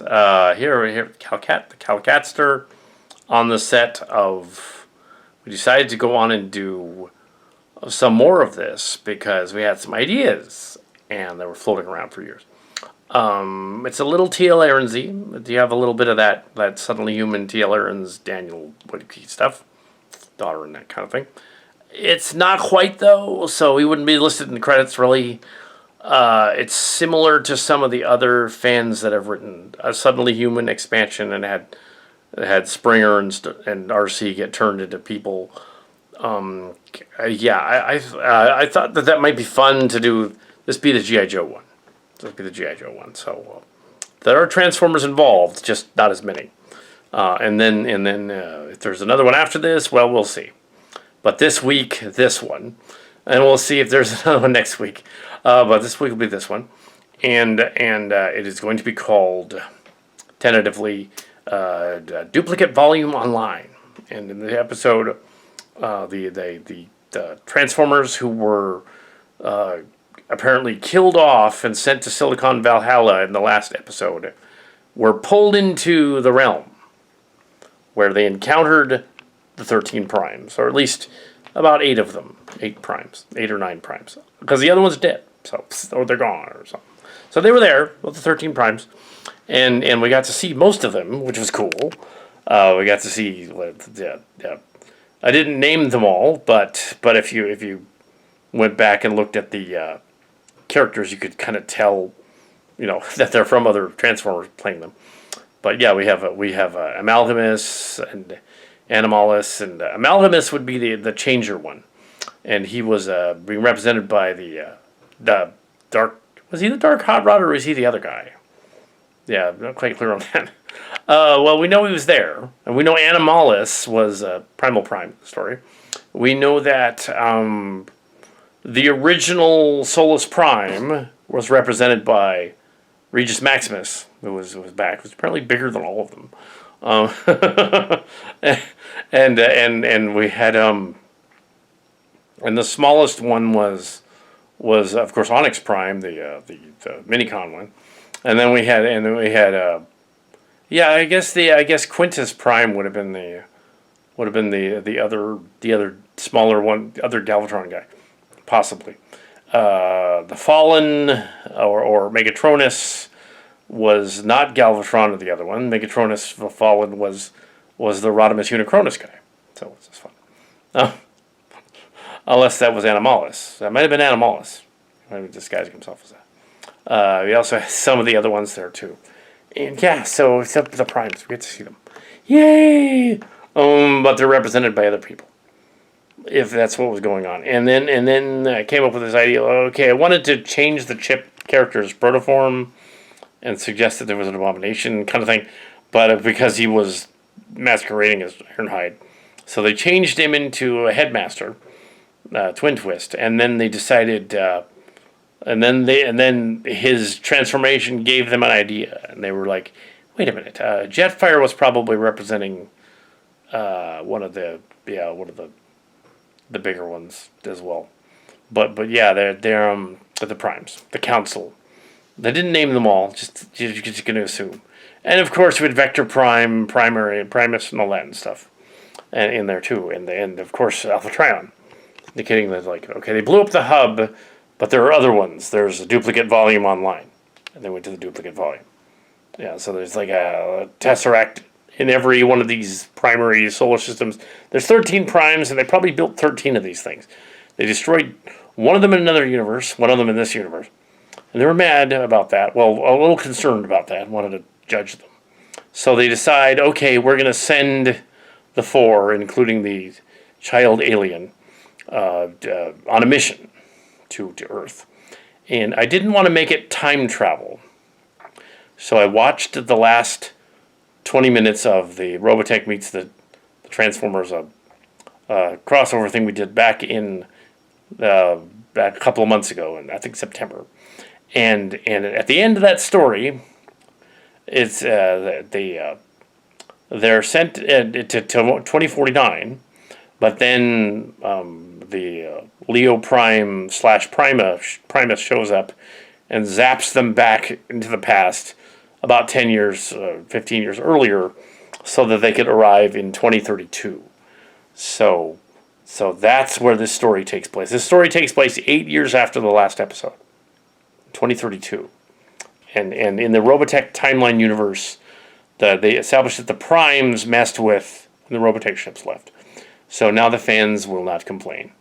Here, the Calcatster on the set of. We decided to go on and do some more of this because we had some ideas and they were floating around for years. It's a little T.L. Aarons-y. Do you have a little bit of that suddenly human T.L. Aarons, Daniel Woodkey stuff? Daughter and that kind of thing. It's not quite, though, so he wouldn't be listed in the credits, really. It's similar to some of the other fans that have written a Suddenly Human expansion and had Springer and RC get turned into people. I thought that might be fun to do. This be the G.I. Joe one. This be the G.I. Joe one. So there are Transformers involved, just not as many. And then if there's another one after this, well, we'll see. But this week, this one, and we'll see if there's another one next week. But this week will be this one, and it is going to be called tentatively Duplicate Volume Online. And in the episode, the Transformers who were apparently killed off and sent to Silicon Valhalla in the last episode were pulled into the realm where they encountered the 13 primes, or at least about 8 of them, 8 or 9 primes, because the other one's dead, or they're gone or something. So they were there with the 13 primes, and we got to see most of them, which was cool. We got to see, I didn't name them all, but if you went back and looked at the characters, you could kind of tell, that they're from other Transformers playing them. But yeah, we have Amalgamus and Animalus, and Amalgamus would be the Changer one, and he was being represented by the Dark. Was he the Dark Hot Rod, or was he the other guy? Yeah, I'm not quite clear on that. Well, we know he was there, and we know Animalus was Primal Prime story. We know that the original Solus Prime was represented by Regis Maximus, who was back. It was apparently bigger than all of them. And we had and the smallest one was of course Onyx Prime, the Minicon one, and then we had I guess Quintus Prime would have been the other smaller one, the other Galvatron guy, possibly. The Fallen or Megatronus was not Galvatron or the other one. Megatronus the Fallen was the Rodimus Unicronus guy. So it's just fun. Unless that was Animalus. That might have been Animalus. He might have disguising himself as that. We also had some of the other ones there too. And yeah, so except the primes, we get to see them. Yay! But they're represented by other people, if that's what was going on. And then I came up with this idea. Okay, I wanted to change the Chip character's protoform and suggested there was an abomination kind of thing, but because he was masquerading as Ironhide, so they changed him into a headmaster, Twin Twist, and then they decided, and then his transformation gave them an idea, and they were like, wait a minute, Jetfire was probably representing one of the bigger ones as well, but yeah, they're the primes, the council. They didn't name them all, you're just going to assume. And of course, we had Vector Prime, Primary, Primus, and all that and stuff, and in there too. And of course, Alpha Trion, indicating that okay, they blew up the hub, but there are other ones. There's a Duplicate Volume Online, and they went to the Duplicate Volume. Yeah, so there's like a Tesseract in every one of these primary solar systems. There's 13 primes, and they probably built 13 of these things. They destroyed one of them in another universe, one of them in this universe. And they were mad about that. Well, a little concerned about that. Wanted to judge them. So they decide, okay, we're going to send the 4, including the child alien, on a mission to Earth. And I didn't want to make it time travel. So I watched the last 20 minutes of the Robotech meets the Transformers crossover thing we did back a couple of months ago, in I think September. And at the end of that story, it's they're sent to 2049, but then the Leo Prime / Primus shows up and zaps them back into the past about 10 years, 15 years earlier, so that they could arrive in 2032. So that's where this story takes place. This story takes place 8 years after the last episode, 2032. And in the Robotech timeline universe, they established that the primes messed with the Robotech ships left. So now the fans will not complain.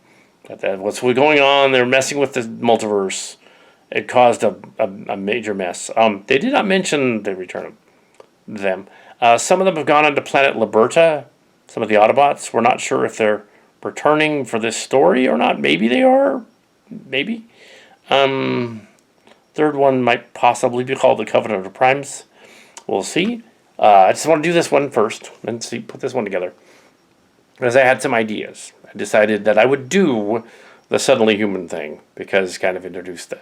That what's going on, they're messing with the multiverse. It caused a major mess. They did not mention the return of them. Some of them have gone on to planet Liberta. Some of the Autobots. We're not sure if they're returning for this story or not. Maybe they are. Maybe. Third one might possibly be called the Covenant of Primes. We'll see. I just want to do this one first and put this one together. Because I had some ideas. I decided that I would do the Suddenly Human thing because it kind of introduced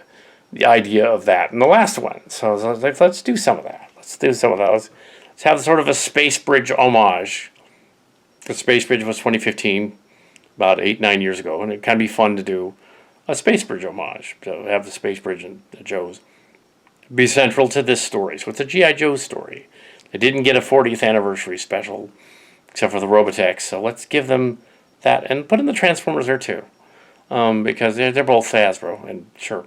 the idea of that in the last one. So I was like, let's do some of that. Let's have sort of a Space Bridge homage. The Space Bridge was 2015, about 8-9 years ago, and it kind of be fun to do a Space Bridge homage. So have the Space Bridge and the Joes be central to this story. So it's a G.I. Joe story. They didn't get a 40th anniversary special, except for the Robotech, so let's give them that, and put in the Transformers there too, because they're both Hasbro, and sure.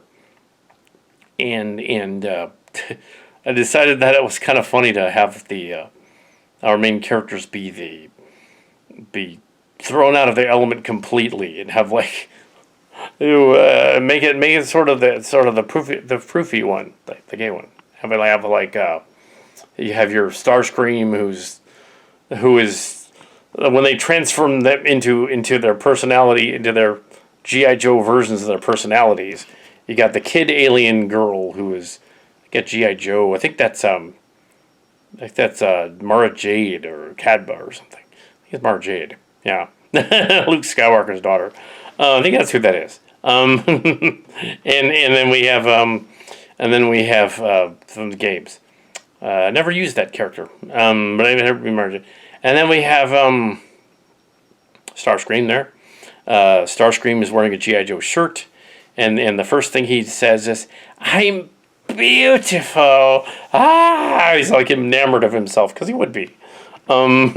And I decided that it was kind of funny to have our main characters be thrown out of their element completely, and have like make it sort of the proofy one, the gay one. Have like you have your Starscream who is when they transform them into their personality, into their G.I. Joe versions of their personalities. You got the kid alien girl who is get G.I. Joe. I think that's Mara Jade or Cadba or something. I think it's Mara Jade. Yeah, Luke Skywalker's daughter. I think that's who that is. And then we have from the games. Never used that character, but I never remembered it. And then we have Starscream there. Starscream is wearing a G.I. Joe shirt, and the first thing he says is, "I'm beautiful." He's like enamored of himself, because he would be. And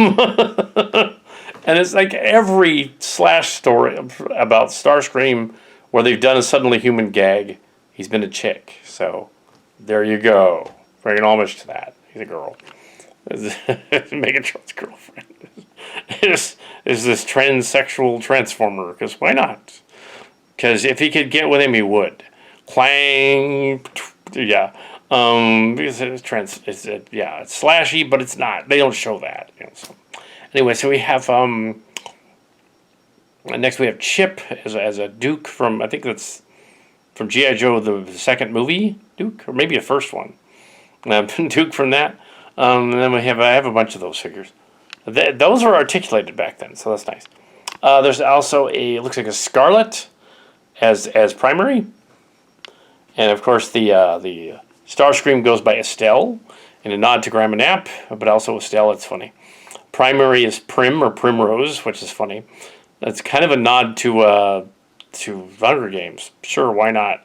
it's like every Slash story about Starscream where they've done a Suddenly Human gag, he's been a chick. So there you go. Bringing homage to that. He's a girl. Megatron's girlfriend is this transsexual transformer, because why not? Because if he could get with him, he would. Clang. Yeah. Because it's it's slashy, but it's not. They don't show that. So. Anyway, so we have next we have Chip as a Duke from, I think that's from G.I. Joe, the second movie, Duke, or maybe the first one. Duke from that. And then I have a bunch of those figures. Those were articulated back then, so that's nice. There's also looks like a Scarlet as primary. And of course the Starscream goes by Estelle, in a nod to Grandma Nap, but also Estelle, it's funny. Primary is Prim or Primrose, which is funny. That's kind of a nod to Hunger Games. Sure, why not?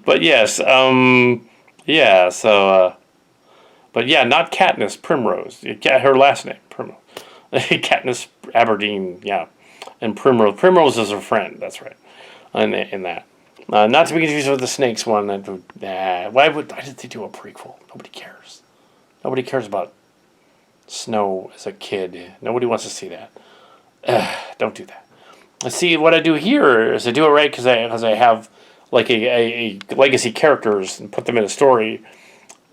But yes, yeah, so, but yeah, not Katniss, Primrose. Her last name, Primrose. Katniss Aberdeen, yeah. And Primrose. Primrose is her friend, that's right, in that. Not to be confused with the Snakes one. Why did they do a prequel? Nobody cares. Nobody cares about Snow as a kid. Nobody wants to see that. Don't do that. Let's see, what I do here is I do it right because I have like a legacy characters and put them in a story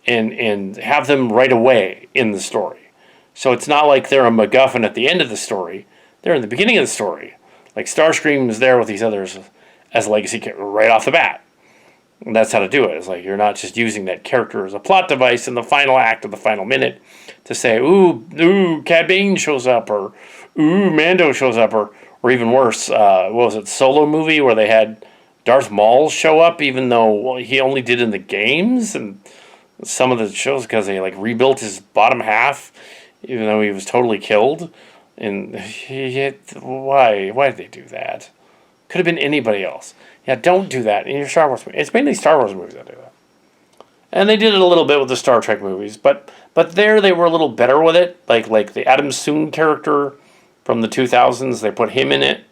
and have them right away in the story. So it's not like they're a MacGuffin at the end of the story. They're in the beginning of the story. Like Starscream is there with these others as a legacy character right off the bat. And that's how to do it. It's like you're not just using that character as a plot device in the final act of the final minute to say, ooh, Cad Bane shows up, or ooh, Mando shows up, or even worse, what was it, Solo movie where they had Darth Maul show up, even though he only did in the games and some of the shows because they like rebuilt his bottom half, even though he was totally killed. And why did they do that? Could have been anybody else. Yeah, don't do that in your Star Wars movie. It's mainly Star Wars movies that do that. And they did it a little bit with the Star Trek movies, but there they were a little better with it. Like the Adam Soon character from the 2000s, they put him in it,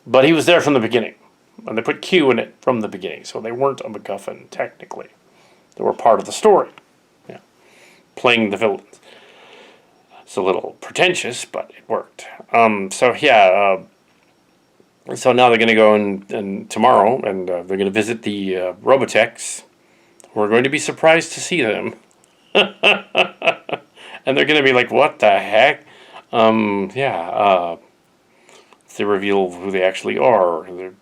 but he was there from the beginning. And they put Q in it from the beginning, so they weren't a MacGuffin technically. They were part of the story, yeah, playing the villains. It's a little pretentious, but it worked. So yeah, so now they're going to go and tomorrow, and they're going to visit the Robotechs. We're going to be surprised to see them. And they're going to be like, what the heck? They reveal who they actually are. They're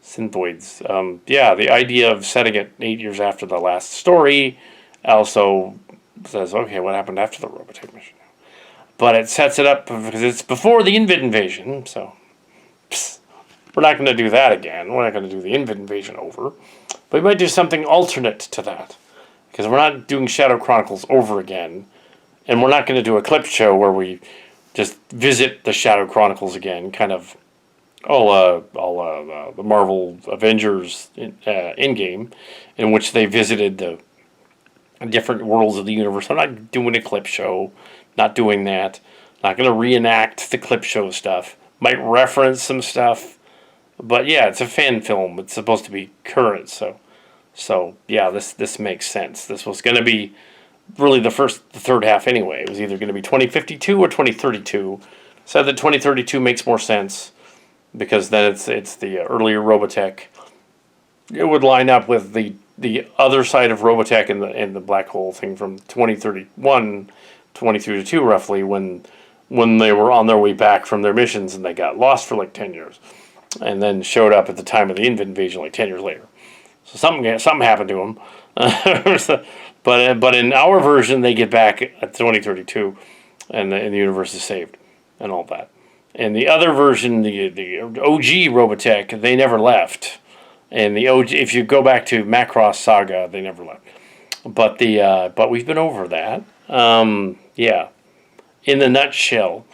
synthoids. The idea of setting it 8 years after the last story also says, okay, what happened after the Robotech mission? But it sets it up because it's before the Invid invasion, so we're not going to do that again. We're not going to do the Invid invasion over. But we might do something alternate to that. Because we're not doing Shadow Chronicles over again. And we're not going to do a clip show where we just visit the Shadow Chronicles again. Kind of the Marvel Avengers Endgame. In which they visited the different worlds of the universe. I'm not doing a clip show. Not doing that. Not going to reenact the clip show stuff. Might reference some stuff. But yeah, it's a fan film. It's supposed to be current, so yeah, this makes sense. This was going to be really the third half anyway. It was either going to be 2052 or 2032. Said that 2032 makes more sense because then it's the earlier Robotech. It would line up with the other side of Robotech and the black hole thing from 2031, 2032 roughly when they were on their way back from their missions and they got lost for like 10 years. And then showed up at the time of the Invid invasion like 10 years later. So something happened to them. But in our version, they get back at 2032, and the universe is saved, and all that. And the other version, the OG Robotech, they never left. And the OG, if you go back to Macross Saga, they never left. But we've been over that. In the nutshell.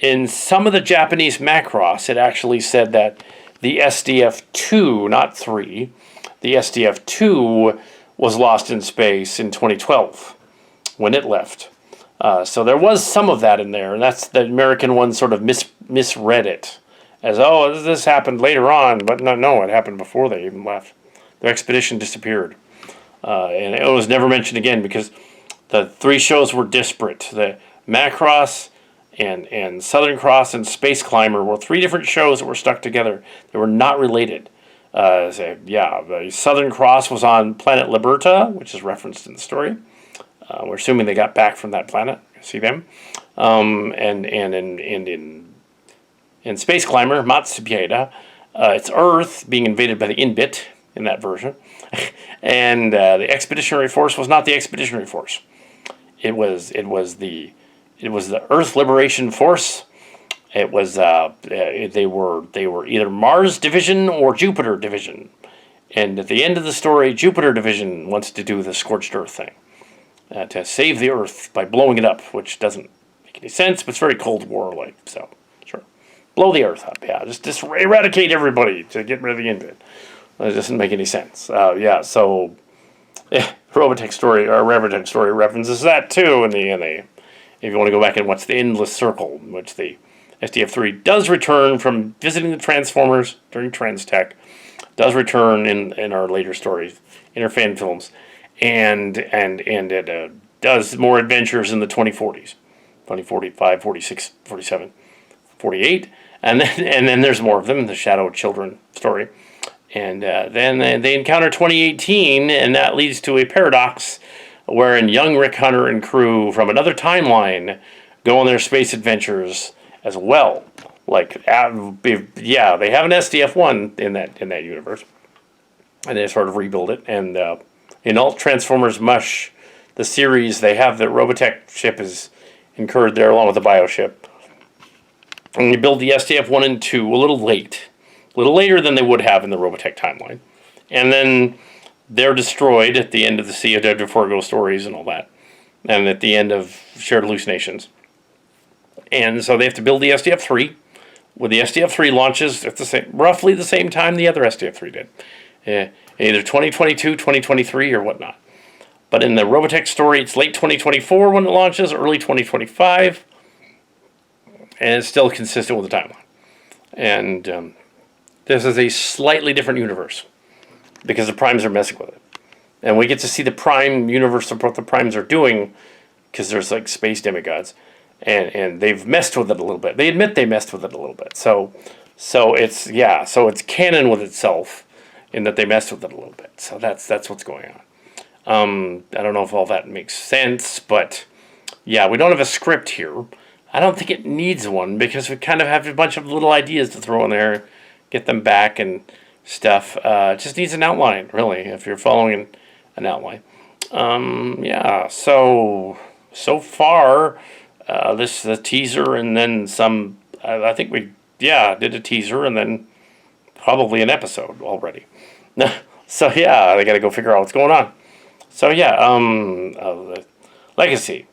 In some of the Japanese Macross, it actually said that the SDF-2, not 3, the SDF-2 was lost in space in 2012 when it left. So there was some of that in there, and that's the American one sort of misread it as, oh, this happened later on, but no, it happened before they even left. Their expedition disappeared. And it was never mentioned again because the 3 shows were disparate. The Macross and Southern Cross and Space Climber were 3 different shows that were stuck together. They were not related. The Southern Cross was on planet Liberta, which is referenced in the story. We're assuming they got back from that planet. See them. And in Space Climber, Matsubieda, it's Earth being invaded by the Inbit in that version. And the Expeditionary Force was not the Expeditionary Force. It was the Earth Liberation Force. It was they were either Mars Division or Jupiter Division, and at the end of the story, Jupiter Division wants to do the scorched Earth thing, to save the Earth by blowing it up, which doesn't make any sense, but it's very Cold War like. So sure, blow the Earth up, yeah, just eradicate everybody to get rid of the Invid. It doesn't make any sense. So Robotech story or Robotech story references that too in the. If you want to go back and watch the Endless Circle, in which the SDF-3 does return from visiting the Transformers during Transtech, does return in our later stories, in our fan films, and it does more adventures in the 2040s, 2045, 46, 47, 48, and then there's more of them, the Shadow Children story. And then they encounter 2018, and that leads to a paradox wherein young Rick Hunter and crew from another timeline go on their space adventures as well. Like, they have an SDF-1 in that universe, and they sort of rebuild it. And in Alt Transformers Mush, the series, they have the Robotech ship is incurred there along with the Bioship. And you build the SDF-1 and 2 a little later than they would have in the Robotech timeline. And then they're destroyed at the end of the Sea of Dead Before Ghost Stories and all that. And at the end of Shared Hallucinations. And so they have to build the SDF-3. Well, the SDF-3 launches at roughly the same time the other SDF-3 did. Either 2022, 2023, or whatnot. But in the Robotech story, it's late 2024 when it launches, early 2025, and it's still consistent with the timeline. And this is a slightly different universe because the Primes are messing with it. And we get to see the Prime universe of what the Primes are doing because there's like space demigods. And they've messed with it a little bit. They admit they messed with it a little bit. So it's canon with itself in that they messed with it a little bit. So that's what's going on. I don't know if all that makes sense, but yeah, we don't have a script here. I don't think it needs one because we kind of have a bunch of little ideas to throw in there, get them back and stuff. It just needs an outline, really, if you're following an outline. So far, the teaser and then some, I think we did a teaser and then probably an episode already. So yeah, I got to go figure out what's going on. So yeah, Legacy.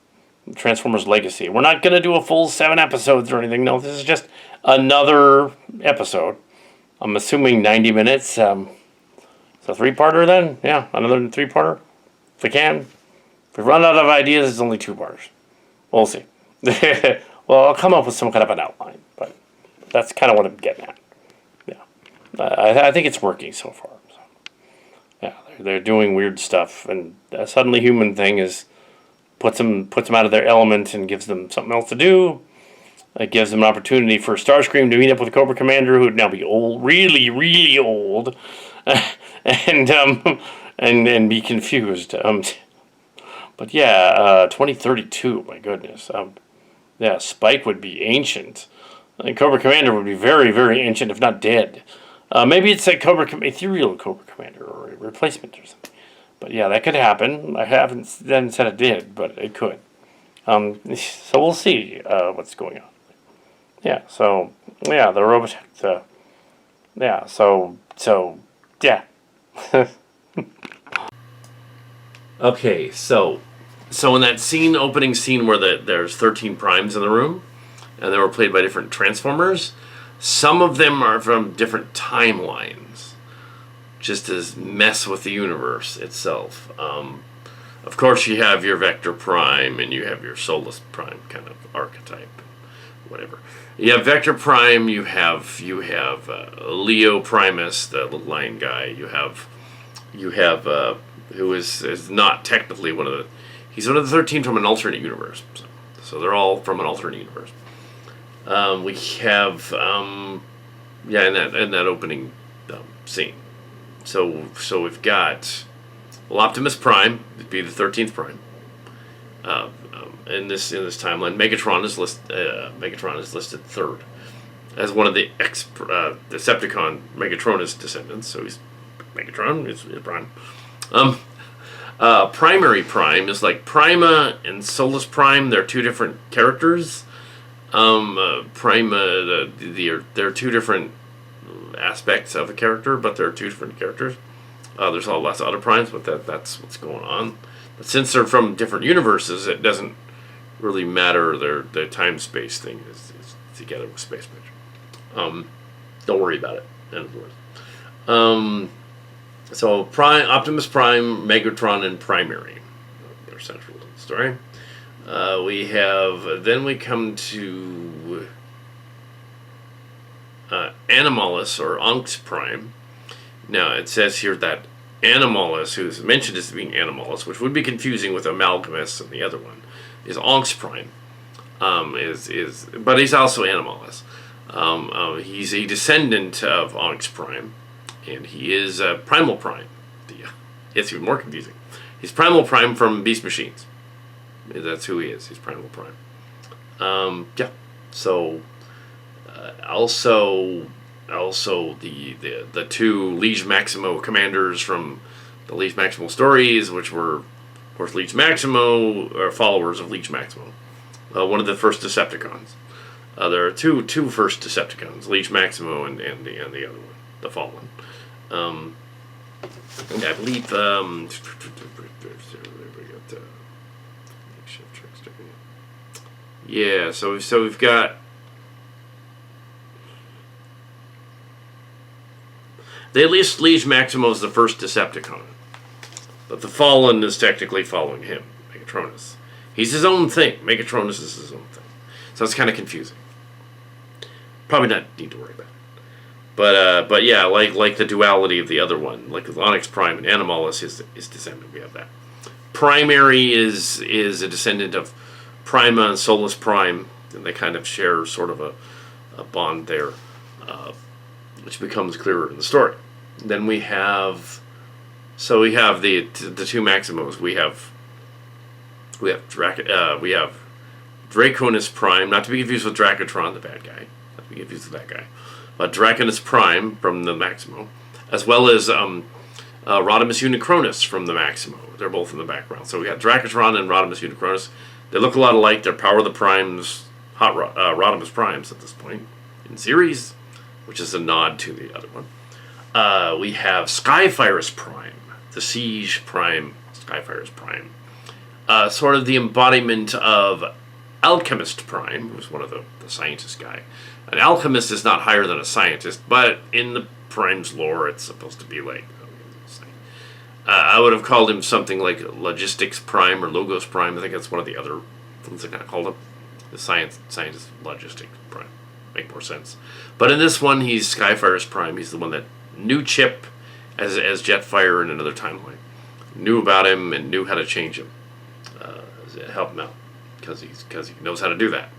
Transformers Legacy. We're not going to do a full 7 episodes or anything. No, this is just another episode. I'm assuming 90 minutes. It's a 3-parter then? Yeah, another 3-parter. If we can. If we run out of ideas, it's only 2-parters. We'll see. Well, I'll come up with some kind of an outline. But that's kind of what I'm getting at. Yeah. I think it's working so far. So. Yeah, they're doing weird stuff. And a Suddenly Human thing is... puts them out of their element and gives them something else to do. It gives them an opportunity for Starscream to meet up with Cobra Commander, who would now be old, really, really old, and be confused. But yeah, 2032. My goodness. Yeah, Spike would be ancient. And Cobra Commander would be very, very ancient, if not dead. Maybe it's a ethereal Cobra Commander or a replacement or something. But yeah, that could happen. I haven't said it did, but it could. So we'll see what's going on. Yeah. So yeah, the Robotech. Yeah. So yeah. Okay. So in that opening scene where there's 13 Primes in the room, and they were played by different Transformers. Some of them are from different timelines. Just to mess with the universe itself. Of course, you have your Vector Prime and you have your Solus Prime kind of archetype, whatever. You have Vector Prime. You have Leo Primus, the little lion guy. You have who is not technically one of the. He's one of the 13 from an alternate universe. So they're all from an alternate universe. We have in that opening scene. So we've got Optimus Prime, would be the 13th Prime. In this timeline, Megatron is listed third as one of the Decepticon Megatronus descendants. So he's Megatron is Prime. Primary Prime is like Prima and Solus Prime. They're two different characters. Prima, they're two different aspects of a character, but they're two different characters. There's all lots of other Primes, but that's what's going on. But since they're from different universes, it doesn't really matter. Their time-space thing is together with Space Pitch. Don't worry about it. End of words. So Optimus Prime, Megatron, and Primary are central to the story. We come to Animalus or Onks Prime. Now it says here that Animalus, who's mentioned as being Animalus, which would be confusing with Amalgamus and the other one, is Onks Prime. But he's also Animalus. He's a descendant of Onks Prime, and he is Primal Prime. It's even more confusing. He's Primal Prime from Beast Machines. That's who he is. He's Primal Prime. So also the two Liege Maximo commanders from the Liege Maximo stories, which were, of course, Liege Maximo, or followers of Liege Maximo. One of the first Decepticons. There are two first Decepticons, Liege Maximo and the other one, the fallen. And I believe yeah, so we've got they list Liege Maximo as the first Decepticon. But the Fallen is technically following him, Megatronus. He's his own thing. Megatronus is his own thing. So it's kind of confusing. Probably not need to worry about it. But yeah, like the duality of the other one, like with Onyx Prime and Animalus, his descendant. We have that. Primary is a descendant of Prima and Solus Prime, and they kind of share sort of a bond there, which becomes clearer in the story. Then we have the two Maximos. We have Draconis Prime, not to be confused with Dracotron, the bad guy. Not to be confused with that guy. But Draconis Prime from the Maximo, as well as Rodimus Unicronus from the Maximo. They're both in the background. So we got Dracotron and Rodimus Unicronus. They look a lot alike. They're Power of the Primes, Rodimus Primes at this point in series, which is a nod to the other one. We have Skyfire's Prime, the Siege Prime, Skyfire's Prime. Sort of the embodiment of Alchemist Prime, who's one of the scientist guy. An alchemist is not higher than a scientist, but in the Prime's lore, it's supposed to be like... I would have called him something like Logistics Prime or Logos Prime. I think that's one of the other things I kind of called him. The scientist Logistics Prime. Make more sense. But in this one, he's Skyfire's Prime. He's the one that knew Chip as Jetfire in another timeline. Knew about him and knew how to change him. Help him out. Because he knows how to do that.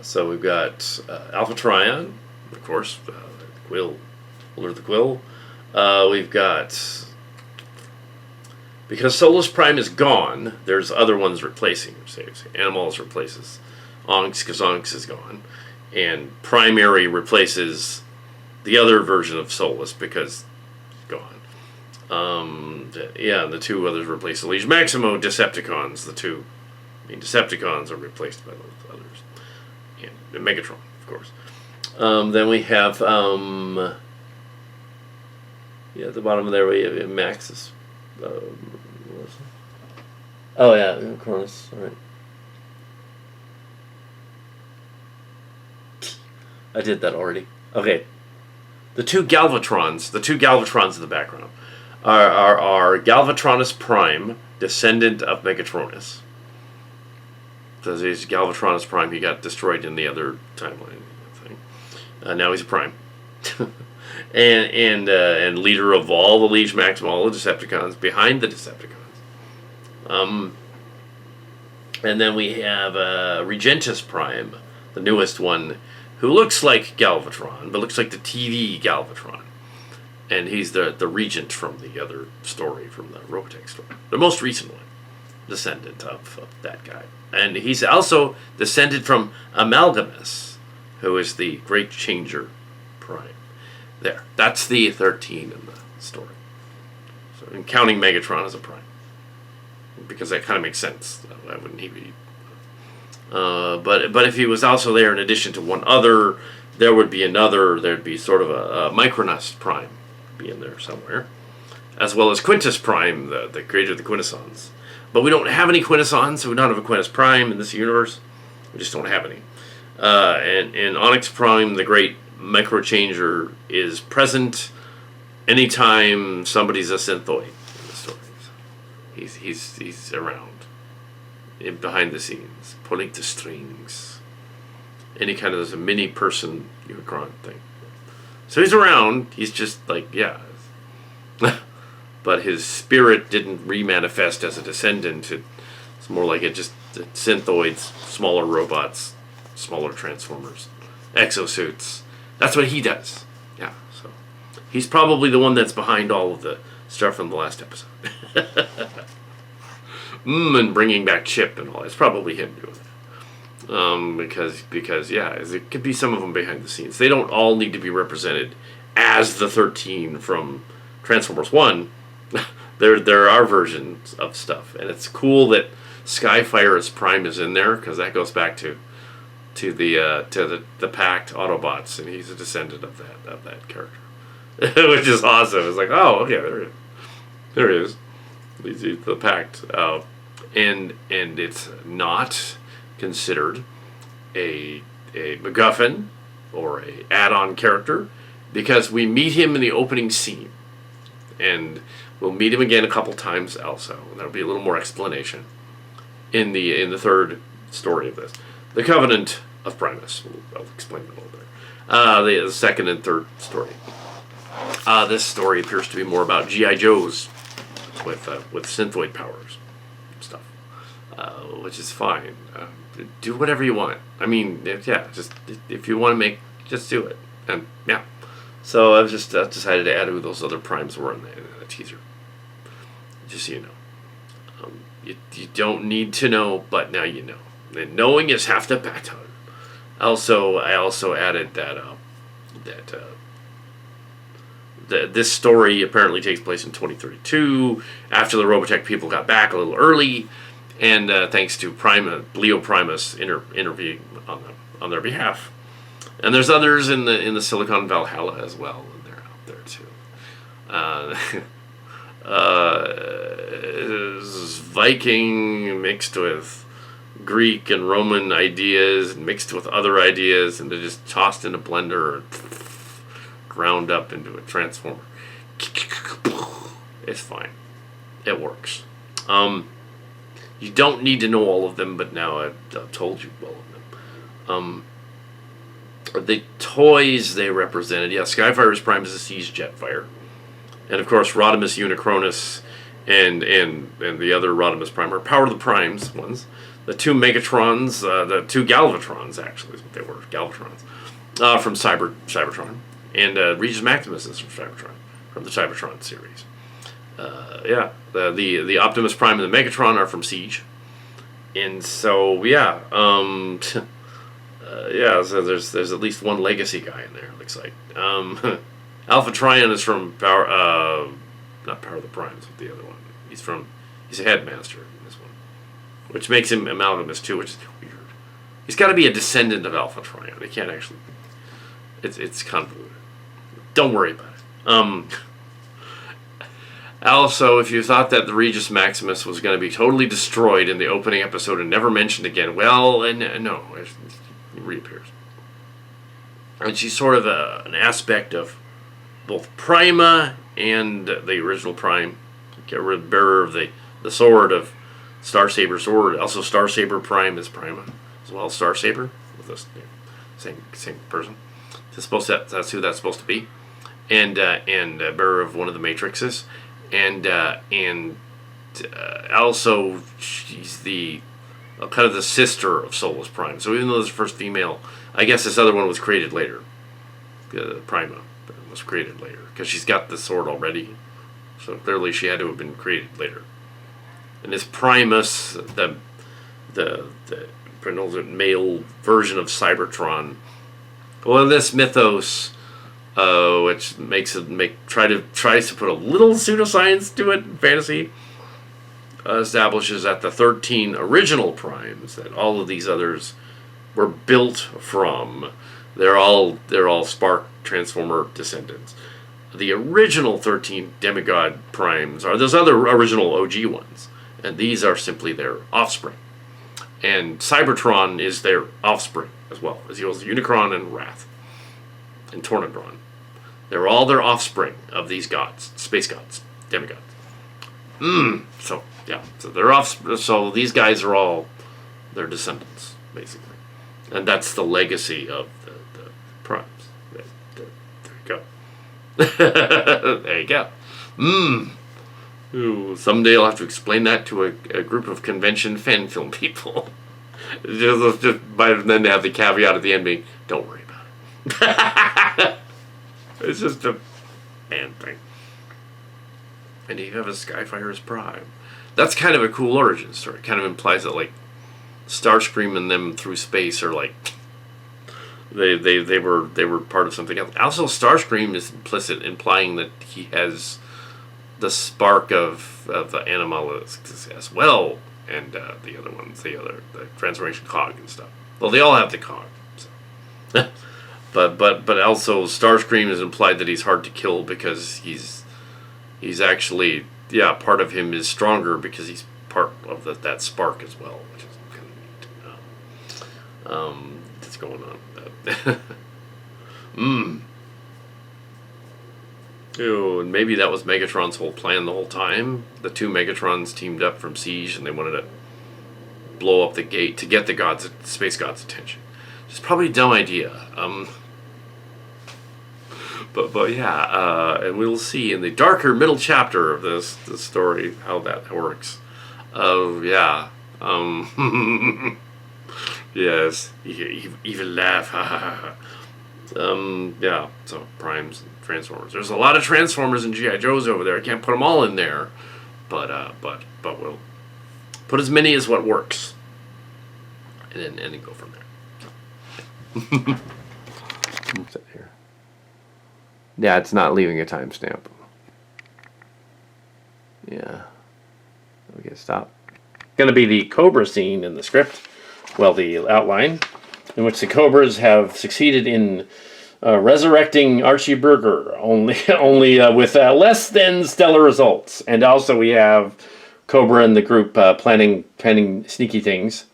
So we've got Alpha Trion, of course, Quill, Holder the Quill. We've got, because Solus Prime is gone, there's other ones replacing him. Say Animals replaces Onyx because Onyx is gone, and Primary replaces the other version of Solus because it's gone. The two others replace the Liege Maximo, Decepticons. Decepticons are replaced by those others. And Megatron, of course. Then we have, at the bottom there we have Maxis. Cronus, alright. I did that already. Okay. The two Galvatrons in the background are Galvatronus Prime, descendant of Megatronus. Because he's Galvatronus Prime, he got destroyed in the other timeline thing. Now he's a Prime. and leader of all the Liege Maxim, all the Decepticons, behind the Decepticons. And then we have Regentus Prime, the newest one, who looks like Galvatron, but looks like the TV Galvatron. And he's the regent from the other story, from the Robotech story. The most recent one, descendant of that guy. And he's also descended from Amalgamus, who is the Great Changer Prime. There. That's the 13 in the story. So, and counting Megatron as a Prime. Because that kind of makes sense. Why wouldn't he be? But if he was also there in addition to one other, there'd be sort of a Micronus Prime be in there somewhere. As well as Quintus Prime, the creator of the Quintessons. But we don't have any Quintessons, so we don't have a Quintus Prime in this universe. We just don't have any. And Onyx Prime, the great microchanger, is present anytime somebody's a synthoid in the story. He's around, behind the scenes, pulling the strings. Any kind of a mini person Unicron thing. So he's around. He's just like, yeah. But his spirit didn't remanifest as a descendant. It's more like just synthoids, smaller robots, smaller transformers, exosuits. That's what he does. Yeah, so he's probably the one that's behind all of the stuff from the last episode. And bringing back Chip and all. It's probably him doing that. Because it could be some of them behind the scenes. They don't all need to be represented as the 13 from Transformers 1. There are versions of stuff, and it's cool that Skyfire's Prime is in there because that goes back to the Pact Autobots, and he's a descendant of that character, which is awesome. It's like, oh, okay, there it is. He's the Pact, and it's not considered a MacGuffin or a add-on character because we meet him in the opening scene. and we'll meet him again a couple times also. There'll be a little more explanation in the third story of this, the Covenant of Primus. I'll explain it a little bit. The second and third story. This story appears to be more about GI Joes with synthoid powers stuff, which is fine. Do whatever you want. I mean, just if you want to make, just do it. And yeah, so I've just decided to add who those other primes were in the teaser, just so you know. You don't need to know, but now you know. And knowing is half the battle. I also added that this story apparently takes place in 2032 after the Robotech people got back a little early, and thanks to Leo Primus intervening on their behalf. And there's others in the Silicon Valhalla as well, and they're out there too. Viking mixed with Greek and Roman ideas, and mixed with other ideas, and they're just tossed in a blender and ground up into a transformer. It's fine. It works. You don't need to know all of them, but now I've told you all of them. The toys they represented, Skyfire's Prime is a Siege Jetfire. And of course, Rodimus Unicronus and the other Rodimus Prime are Power of the Primes ones. The two Megatrons, the two Galvatrons actually is what they were, Galvatrons, from Cybertron. And Regis Maximus is from Cybertron, from the Cybertron series. The Optimus Prime and the Megatron are from Siege. And so, so there's at least one legacy guy in there, it looks like. Alpha Trion is from not Power of the Primes, but the other one. He's a headmaster in this one, which makes him Amalgamus too, which is weird. He's got to be a descendant of Alpha Trion. He can't actually. It's convoluted. Don't worry about it. Also, if you thought that the Regis Maximus was going to be totally destroyed in the opening episode and never mentioned again, well, no, he reappears. And she's sort of an aspect of both Prima and the original Prime. Bearer of the sword of Starsaber sword. Also, Starsaber Prime is Prima as well. Starsaber with the same person. That's who that's supposed to be. And bearer of one of the Matrixes. And also she's the kind of the sister of Solus Prime. So even though this is the first female, I guess this other one was created later. Prima was created later because she's got the sword already. So clearly she had to have been created later. And this Primus, the male version of Cybertron, well, this mythos, which tries to put a little pseudoscience to it in fantasy, establishes that the 13 original primes that all of these others were built from, they're all Spark Transformer descendants. The original 13 demigod primes are those other original OG ones, and these are simply their offspring. And Cybertron is their offspring as well, as well as Unicron and Wrath and Tornadron. They're all their offspring of these gods, space gods, demigods. So they're so these guys are all their descendants, basically. And that's the legacy of the primes. There you go. There you go. Ooh, someday I'll have to explain that to a group of convention fan film people. just then they have the caveat at the end being, don't worry about it. It's just a man thing. And you have a Skyfire's Prime. That's kind of a cool origin story. It kind of implies that, like, Starscream and them through space are like they were part of something else. Also, Starscream is implying that he has the spark of the Animalus as well, and the other ones, the transformation cog and stuff. Well, they all have the cog. So. But also Starscream is implied that he's hard to kill because he's actually part of him is stronger because he's part of that spark as well, which is kind of neat. What's going on? Ew, and maybe that was Megatron's whole plan the whole time. The two Megatrons teamed up from Siege, and they wanted to blow up the gate to get the space gods' attention. It's probably a dumb idea. But yeah, and we'll see in the darker middle chapter of this story how that works. Oh yeah. Yes, evil laugh. Yeah. So Primes and Transformers. There's a lot of Transformers and GI Joes over there. I can't put them all in there, but we'll put as many as what works, and then go from there. What's that here? Yeah, it's not leaving a timestamp. Yeah. We can stop. Going to be the Cobra scene in the script. Well, the outline, in which the Cobras have succeeded in resurrecting Archie Burger, only with less than stellar results. And also we have Cobra and the group planning sneaky things,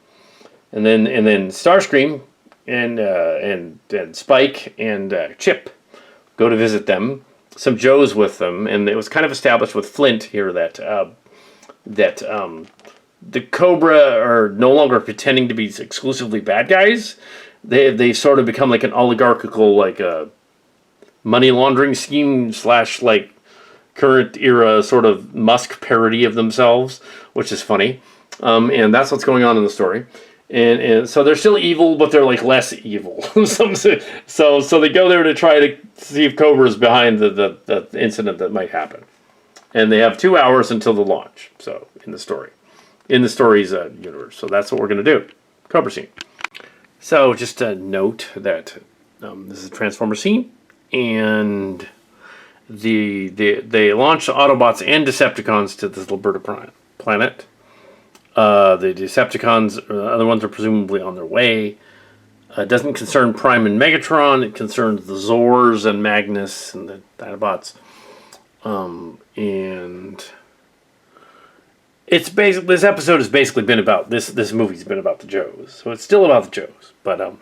and then Starscream and Spike and Chip go to visit them. Some Joes with them, and it was kind of established with Flint here that the Cobra are no longer pretending to be exclusively bad guys. They sort of become like an oligarchical, like a money laundering scheme / like current era sort of Musk parody of themselves, which is funny. And that's what's going on in the story. And so they're still evil, but they're like less evil. So they go there to try to see if Cobra's behind the incident that might happen. And they have 2 hours until the launch. So in the story's universe. So that's what we're going to do. Cobra scene. So just a note that this is a Transformer scene, and they launch Autobots and Decepticons to this Liberta planet. The Decepticons, the other ones, are presumably on their way. It doesn't concern Prime and Megatron. It concerns the Zors and Magnus and the Dinobots. And it's basically, this episode has basically been about this movie's been about the Joes, so it's still about the Joes, but I'm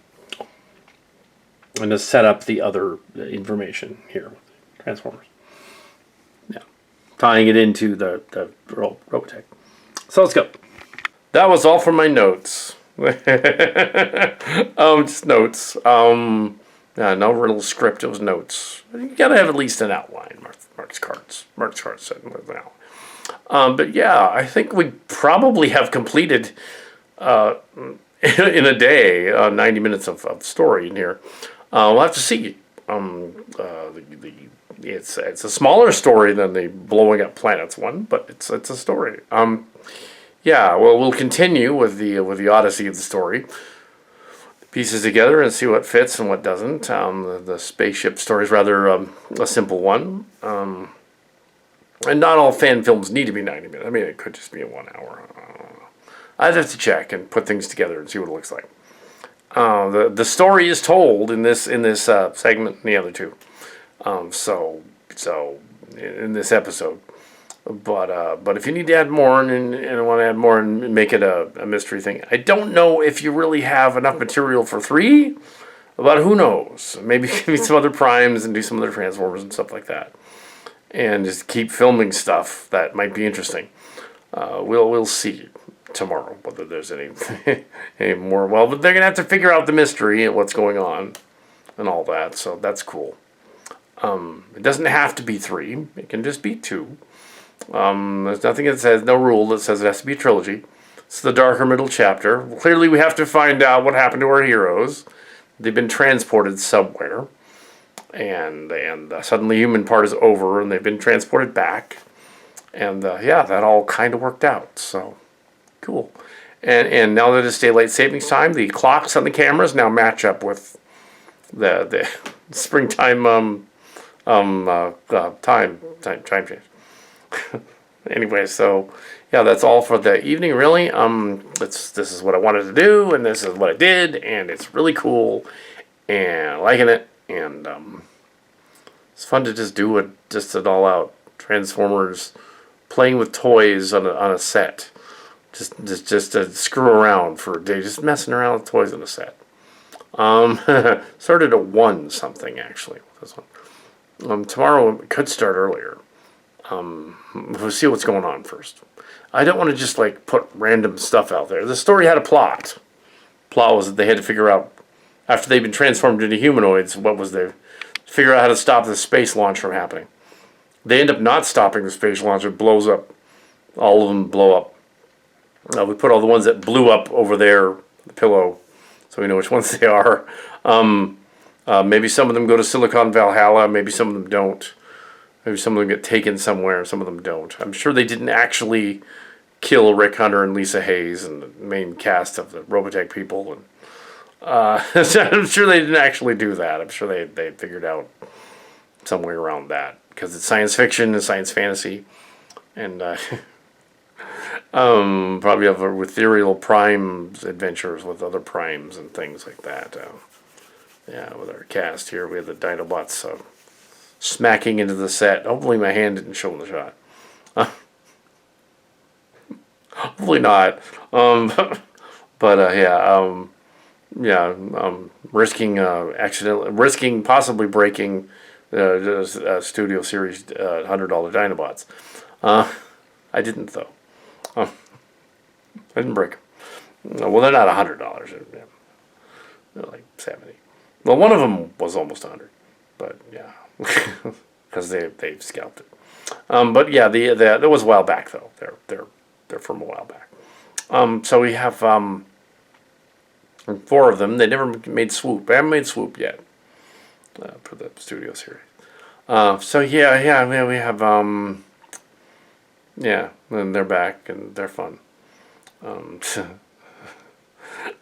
going to set up the other information here with Transformers. Yeah, tying it into the Robotech. So let's go. That was all from my notes. Just notes. Yeah, no real script. It was notes. You gotta have at least an outline. Mark's cards said now. But yeah, I think we probably have completed in a day 90 minutes of story in here. We'll have to see. It's a smaller story than the blowing up planets one, but it's a story. Yeah, well, we'll continue with the odyssey of the story. Pieces together and see what fits and what doesn't. The spaceship story is rather a simple one. And not all fan films need to be 90 minutes. I mean, it could just be a 1 hour. I'd have to check and put things together and see what it looks like. The story is told in this segment and the other two. So in this episode. But if you need to add more and want to add more and make it a mystery thing, I don't know if you really have enough material for 3, but who knows? Maybe give me some other Primes and do some other Transformers and stuff like that, and just keep filming stuff that might be interesting. We'll see tomorrow whether there's any any more. Well, but they're gonna have to figure out the mystery and what's going on and all that. So that's cool. It doesn't have to be 3. It can just be 2. There's nothing that says, no rule that says it has to be a trilogy. It's the darker middle chapter. Clearly we have to find out what happened to our heroes. They've been transported somewhere. And suddenly human part is over and they've been transported back. And yeah, that all kind of worked out. So, cool. And now that it's daylight savings time, the clocks on the cameras now match up with the springtime time change. Anyway, so yeah, that's all for the evening, really. This is what I wanted to do, and this is what I did, and it's really cool, and I'm liking it, and it's fun to just do it, just an all-out Transformers playing with toys on a set, just to screw around for a day, just messing around with toys on a set. Started at 1 something actually with this one. Tomorrow it could start earlier. We'll see what's going on first. I don't want to just like put random stuff out there. The story had a plot. Plot was that they had to figure out after they'd been transformed into humanoids, what was their figure out how to stop the space launch from happening. They end up not stopping the space launch. It blows up. All of them blow up. We put all the ones that blew up over there, the pillow, so we know which ones they are. Maybe some of them go to Silicon Valhalla. Maybe some of them don't. Maybe some of them get taken somewhere. Some of them don't. I'm sure they didn't actually kill Rick Hunter and Lisa Hayes and the main cast of the Robotech people. And I'm sure they didn't actually do that. I'm sure they figured out some way around that because it's science fiction and science fantasy, and probably have ethereal prime adventures with other primes and things like that. Yeah, with our cast here, we have the Dinobots smacking into the set. Hopefully my hand didn't show in the shot. Hopefully not. Risking possibly breaking Studio Series $100 Dinobots. I didn't though. I didn't break them. Well, they're not $100. They're like 70. Well, one of them was almost 100, but yeah, because they've scalped it. But yeah, that was a while back though. They're from a while back. So we have 4 of them. They never made Swoop. They haven't made Swoop yet for the Studio Series. So yeah, we have and they're back and they're fun.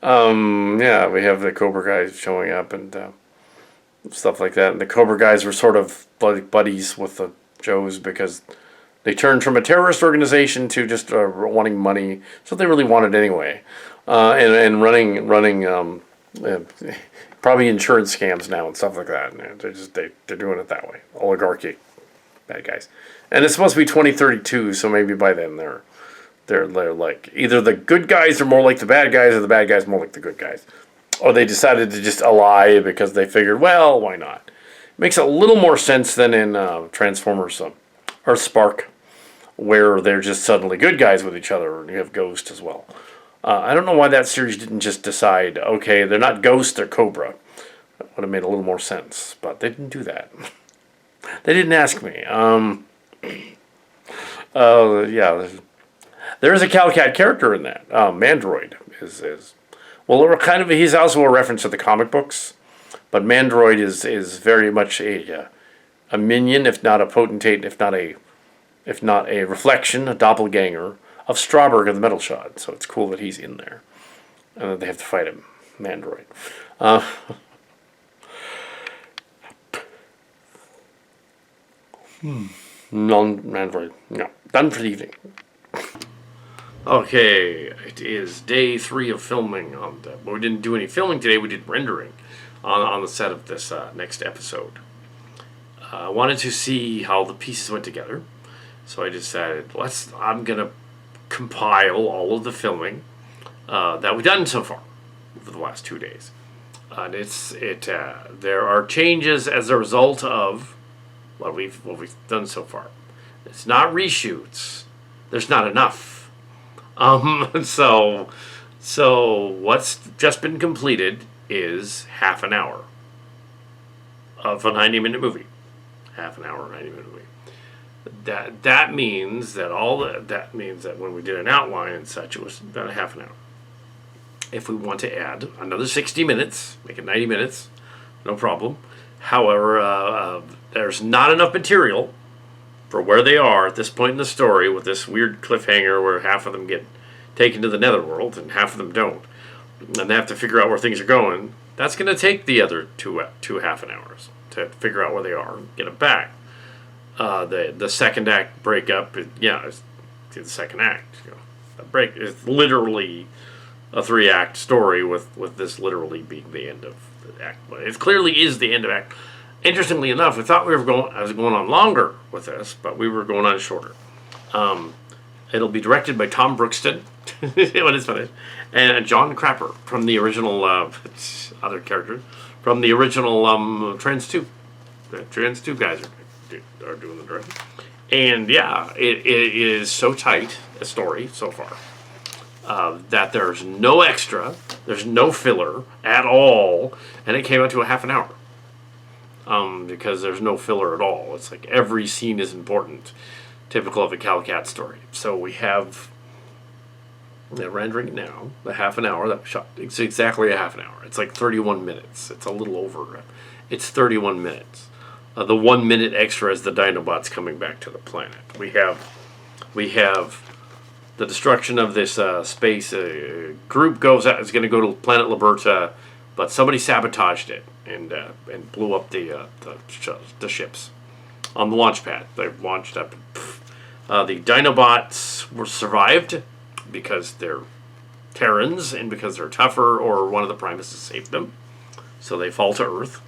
Yeah, we have the Cobra guys showing up and stuff like that. And the Cobra guys were sort of like buddies with the Joes because they turned from a terrorist organization to just wanting money. So they really wanted anyway. And running probably insurance scams now and stuff like that. And they're doing it that way. Oligarchy, bad guys. And it's supposed to be 2032, so maybe by then they're like either the good guys are more like the bad guys or the bad guys more like the good guys. Or they decided to just ally because they figured, well, why not? Makes a little more sense than in Transformers Earthspark, where they're just suddenly good guys with each other, and you have Ghost as well. I don't know why that series didn't just decide, okay, they're not Ghost, they're Cobra. That would have made a little more sense, but they didn't do that. They didn't ask me. Yeah, there is a Calcat character in that. Mandroid is well, kind of. He's also a reference to the comic books, but Mandroid is very much a minion, if not a potentate, if not a reflection, a doppelganger of Strawberg of the Metal Shod. So it's cool that he's in there, and that they have to fight him, Mandroid. Non-Mandroid. No, done for the evening. Okay, it is day 3 of filming. But we didn't do any filming today. We did rendering on the set of this next episode. I wanted to see how the pieces went together, so I decided I'm gonna compile all of the filming that we've done so far for the last 2 days, and there are changes as a result of what we've done so far. It's not reshoots. There's not enough. So what's just been completed is half an hour of a 90-minute movie. Half an hour, 90-minute movie. That means that when we did an outline and such, it was about a half an hour. If we want to add another 60 minutes, make it 90 minutes, no problem. However, there's not enough material for where they are at this point in the story with this weird cliffhanger where half of them get taken to the netherworld and half of them don't. And they have to figure out where things are going. That's going to take the other two half an hours to figure out where they are and get them back. The second act breakup, it's the second act. The break is literally a 3-act story with this literally being the end of the act. But it clearly is the end of act. Interestingly enough, we thought I was going on longer with this, but we were going on shorter. It'll be directed by Tom Brookston when it's finished, and John Crapper from the original other characters from the original Trans 2. Trans 2 guys are doing the directing. And yeah, it is so tight, a story so far, that there's no extra, there's no filler at all, and it came out to a half an hour. Because there's no filler at all. It's like every scene is important, typical of a Cal Cat story. So we have, they're rendering it now, the half an hour that was shot. It's exactly a half an hour. It's like 31 minutes. It's a little over. It's 31 minutes. The 1 minute extra is the Dinobots coming back to the planet. We have the destruction of this space group goes out, is going to go to planet Liberta, but somebody sabotaged it and blew up the ships on the launch pad. They launched up. The Dinobots were survived because they're Terrans and because they're tougher, or one of the Primuses saved them, so they fall to Earth.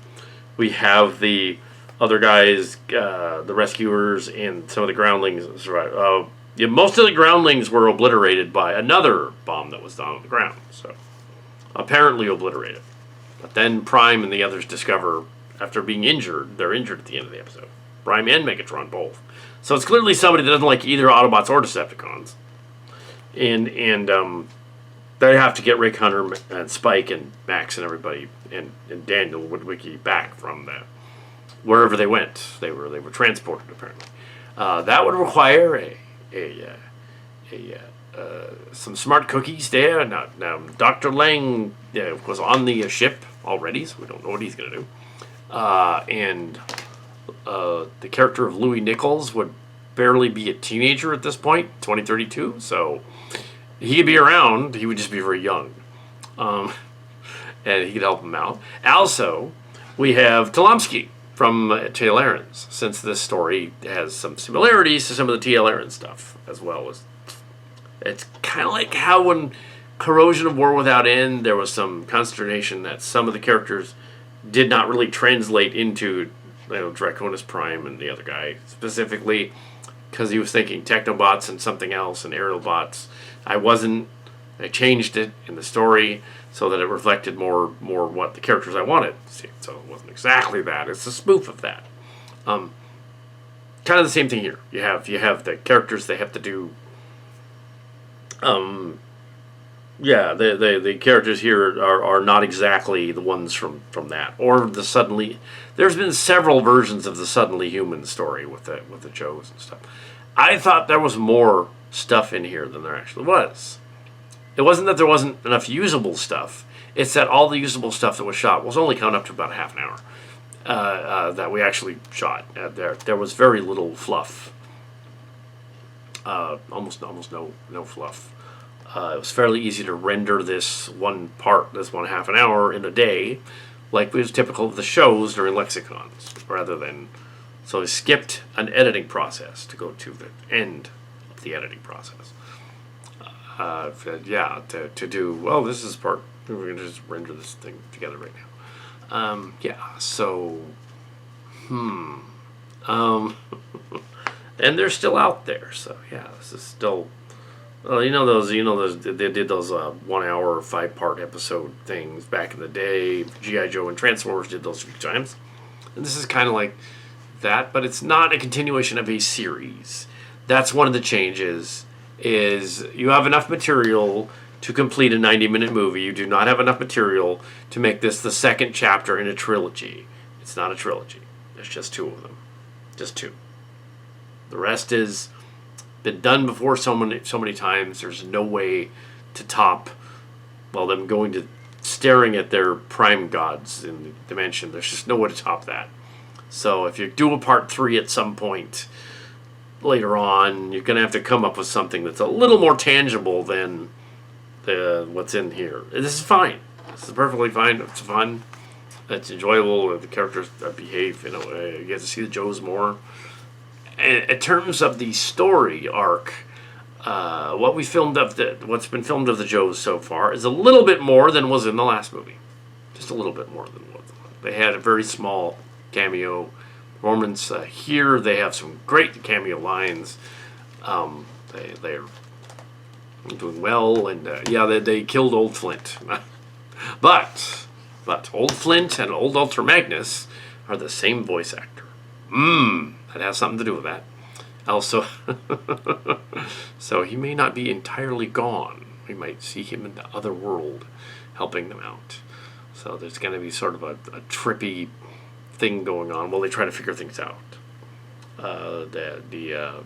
We have the other guys, the rescuers, and some of the groundlings survived. Most of the groundlings were obliterated by another bomb that was down on the ground, so apparently obliterated. But then Prime and the others discover, after being injured, they're injured at the end of the episode. Prime and Megatron both. So it's clearly somebody that doesn't like either Autobots or Decepticons. And they have to get Rick Hunter and Spike and Max and everybody and Daniel Woodwicki back from wherever they went. They were transported, apparently. That would require some smart cookies there. Now Dr. Lang was on the ship already, so we don't know what he's going to do. And the character of Louis Nichols would barely be a teenager at this point, 2032, so he could be around, he would just be very young. And he could help him out. Also, we have Telomsky from T.L. Aarons, since this story has some similarities to some of the T.L. Aarons stuff, as well as... It's kind of like how when Corrosion of War Without End, there was some consternation that some of the characters did not really translate into, Draconis Prime and the other guy, specifically because he was thinking Technobots and something else and Aerobots. I changed it in the story so that it reflected more what the characters I wanted to see. So it wasn't exactly that. It's a spoof of that. Kind of the same thing here. You have the characters, they have to do... the characters here are not exactly the ones from that, or the Suddenly. There's been several versions of the Suddenly Human story with the Joes and stuff. I thought there was more stuff in here than there actually was. It wasn't that there wasn't enough usable stuff. It's that all the usable stuff that was shot was only coming up to about half an hour that we actually shot. There was very little fluff. Almost no fluff. It was fairly easy to render this one half an hour in a day, like was typical of the shows during Lexicons, rather than... So I skipped an editing process to go to the end of the editing process. To do, well, this is part... We're going to just render this thing together right now. And they're still out there, so yeah, this is still... they did those 1 hour, 5-part episode things back in the day. G.I. Joe and Transformers did those a few times. And this is kind of like that, but it's not a continuation of a series. That's one of the changes, is you have enough material to complete a 90-minute movie. You do not have enough material to make this the second chapter in a trilogy. It's not a trilogy. There's just 2 of them. Just 2. The rest is been done before so many times. There's no way to top, them going to staring at their prime gods in the dimension. There's just no way to top that. So if you do a part 3 at some point later on, you're going to have to come up with something that's a little more tangible than what's in here. This is fine. This is perfectly fine. It's fun. It's enjoyable. The characters behave. You get to see the Joes more. In terms of the story arc, what's been filmed of the Joes so far is a little bit more than was in the last movie. Just a little bit more than what they had. A very small cameo performance. Here they have some great cameo lines. They're doing well, and they killed Old Flint. but Old Flint and Old Ultra Magnus are the same voice actor. That has something to do with that. Also, so he may not be entirely gone. We might see him in the other world helping them out. So there's going to be sort of a trippy thing going on while they try to figure things out. The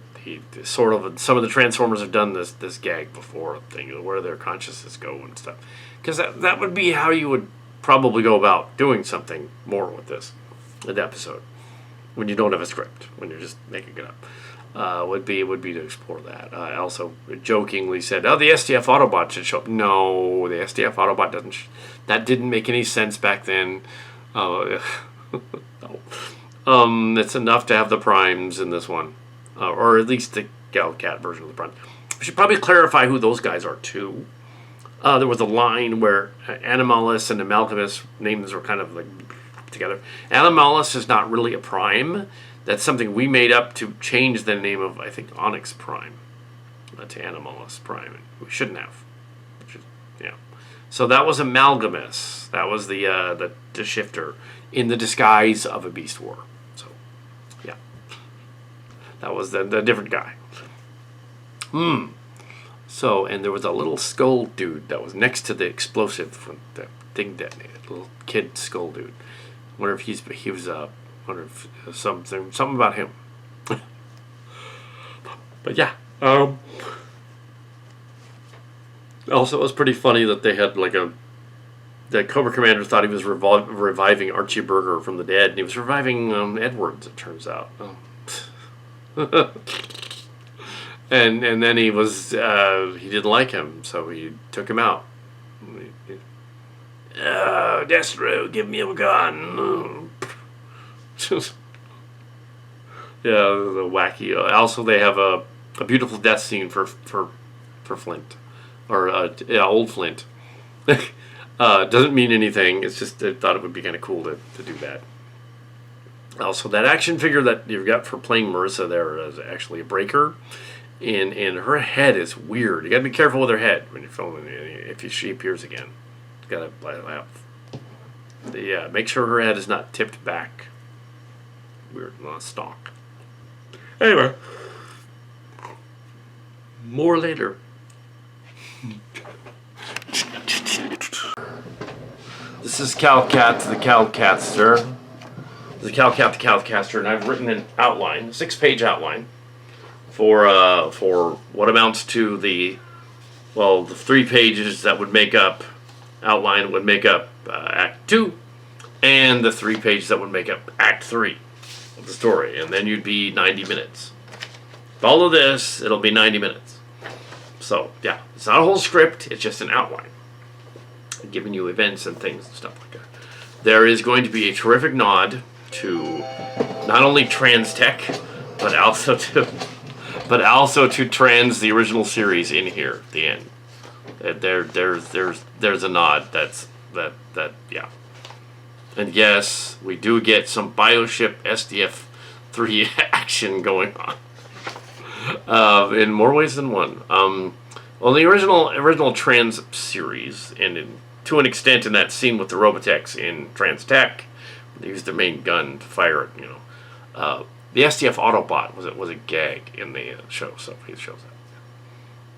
sort of some of the Transformers have done this gag before, thing where their consciousness go and stuff, because that would be how you would probably go about doing something more with this an episode when you don't have a script, when you're just making it up. Would be to explore that. I also jokingly said, "Oh, the SDF Autobot should show up." No, the SDF Autobot doesn't. That didn't make any sense back then. No. It's enough to have the Primes in this one, or at least the Galcat version of the Primes. We should probably clarify who those guys are too. There was a line where Animalus and Amalgamus names were kind of like together. Animalus is not really a Prime. That's something we made up to change the name of, I think, Onyx Prime to Animalus Prime. We shouldn't have. Yeah. So that was Amalgamus. That was the shifter in the disguise of a Beast War. So, yeah. That was the different guy. So, and there was a little skull dude that was next to the explosive when the thing detonated. Little kid skull dude. Wonder if he was wonder if something about him. But yeah. Also, it was pretty funny that they had the Cobra Commander thought he was reviving Archie Burger from the dead, and he was reviving Edwards, it turns out. And then he was he didn't like him, so he took him out. Destro, give me a gun. Yeah, the wacky. Also, they have a beautiful death scene for Flint, or old Flint. Doesn't mean anything. It's just I thought it would be kind of cool to do that. Also, that action figure that you've got for playing Marissa there is actually a breaker, and her head is weird. You got to be careful with her head when you're filming. If she appears again, you got to make sure her head is not tipped back. Weird, not stock. Anyway, more later. This is Calcat the Calcatster. This is Calcat the Calcaster, and I've written an outline, a 6-page outline, for what amounts to the 3 pages that would make up Act 2, and the 3 pages that would make up Act 3 of the story, and then you'd be 90 minutes. Follow this, it'll be 90 minutes. So, yeah, it's not a whole script, it's just an outline, giving you events and things and stuff like that. There is going to be a terrific nod to not only Trans Tech, but also to Trans, the original series, in here at the end. There's a nod. Yeah. And yes, we do get some Bioship SDF-3 action going on, in more ways than one. The original Trans series, and to an extent in that scene with the Robotechs in Trans Tech, they used their main gun to fire it. The SDF Autobot was a gag in the show, so he shows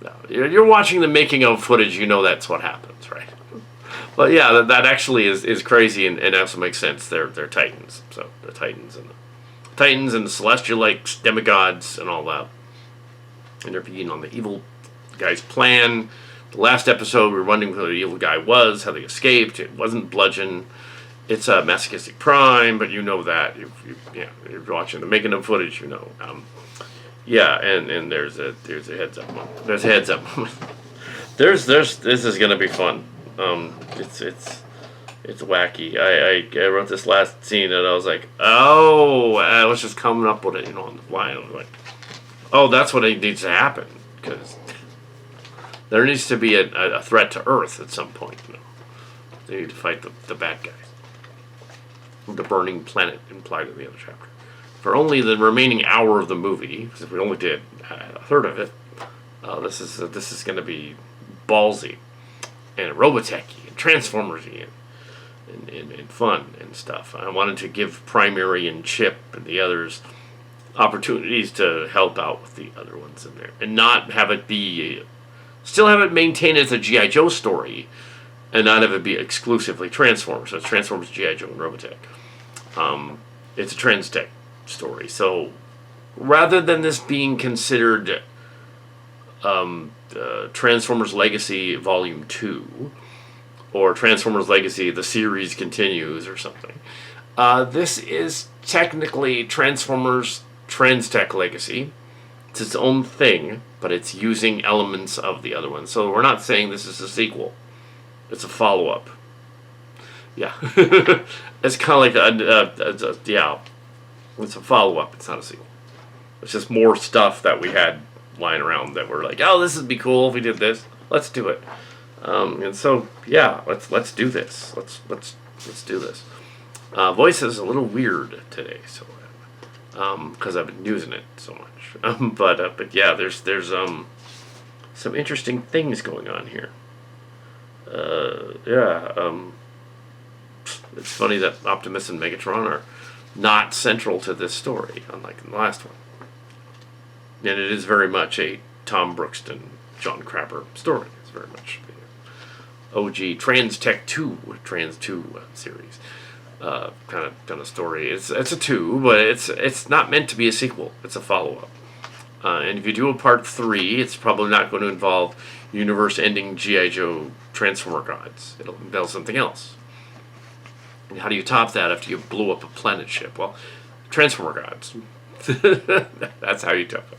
up. No, you're watching the making of footage, you know that's what happens, right? But yeah, that actually is crazy and also makes sense. They're Titans, so the Titans and the Celestial demigods and all that. And they're being on the evil guy's plan. The last episode, we were wondering who the evil guy was, how they escaped. It wasn't Bludgeon. It's a masochistic Prime, but you know that. You're watching the making of footage, you know. And there's a heads up moment. There's a heads up moment. This is gonna be fun. It's wacky. I wrote this last scene and I was like, I was just coming up with it, on the fly. I was like, that's what needs to happen, because there needs to be a threat to Earth at some point. They need to fight the bad guys. The burning planet implied in the other chapter. For only the remaining hour of the movie, because we only did a third of it, this is going to be ballsy and Robotech-y and Transformers-y and fun and stuff. I wanted to give Primary and Chip and the others opportunities to help out with the other ones in there, and not have it be, still have it maintained as a GI Joe story, and not have it be exclusively Transformers. So it's Transformers, GI Joe, and Robotech. It's a Transtech story. So rather than this being considered Transformers Legacy Volume 2 or Transformers Legacy The Series Continues or something, this is technically Transformers Transtech Legacy. It's its own thing, but it's using elements of the other one. So we're not saying this is a sequel. It's a follow-up. Yeah. It's kind of like yeah. It's a follow-up. It's not a sequel. It's just more stuff that we had lying around that we're like, oh, this would be cool if we did this. Let's do it. And so, yeah, let's do this. Let's do this. Voice is a little weird today, so because I've been using it so much. But yeah, there's some interesting things going on here. It's funny that Optimus and Megatron are not central to this story, unlike in the last one. And it is very much a Tom Brookston, John Crapper story. It's very much the OG Transtech 2, Trans 2 series kind of story. It's a 2, but it's not meant to be a sequel. It's a follow-up. And if you do a part 3, it's probably not going to involve universe-ending G.I. Joe Transformer gods. It'll involve something else. And how do you top that after you blew up a planet ship? Well, Transformer gods. That's how you top it.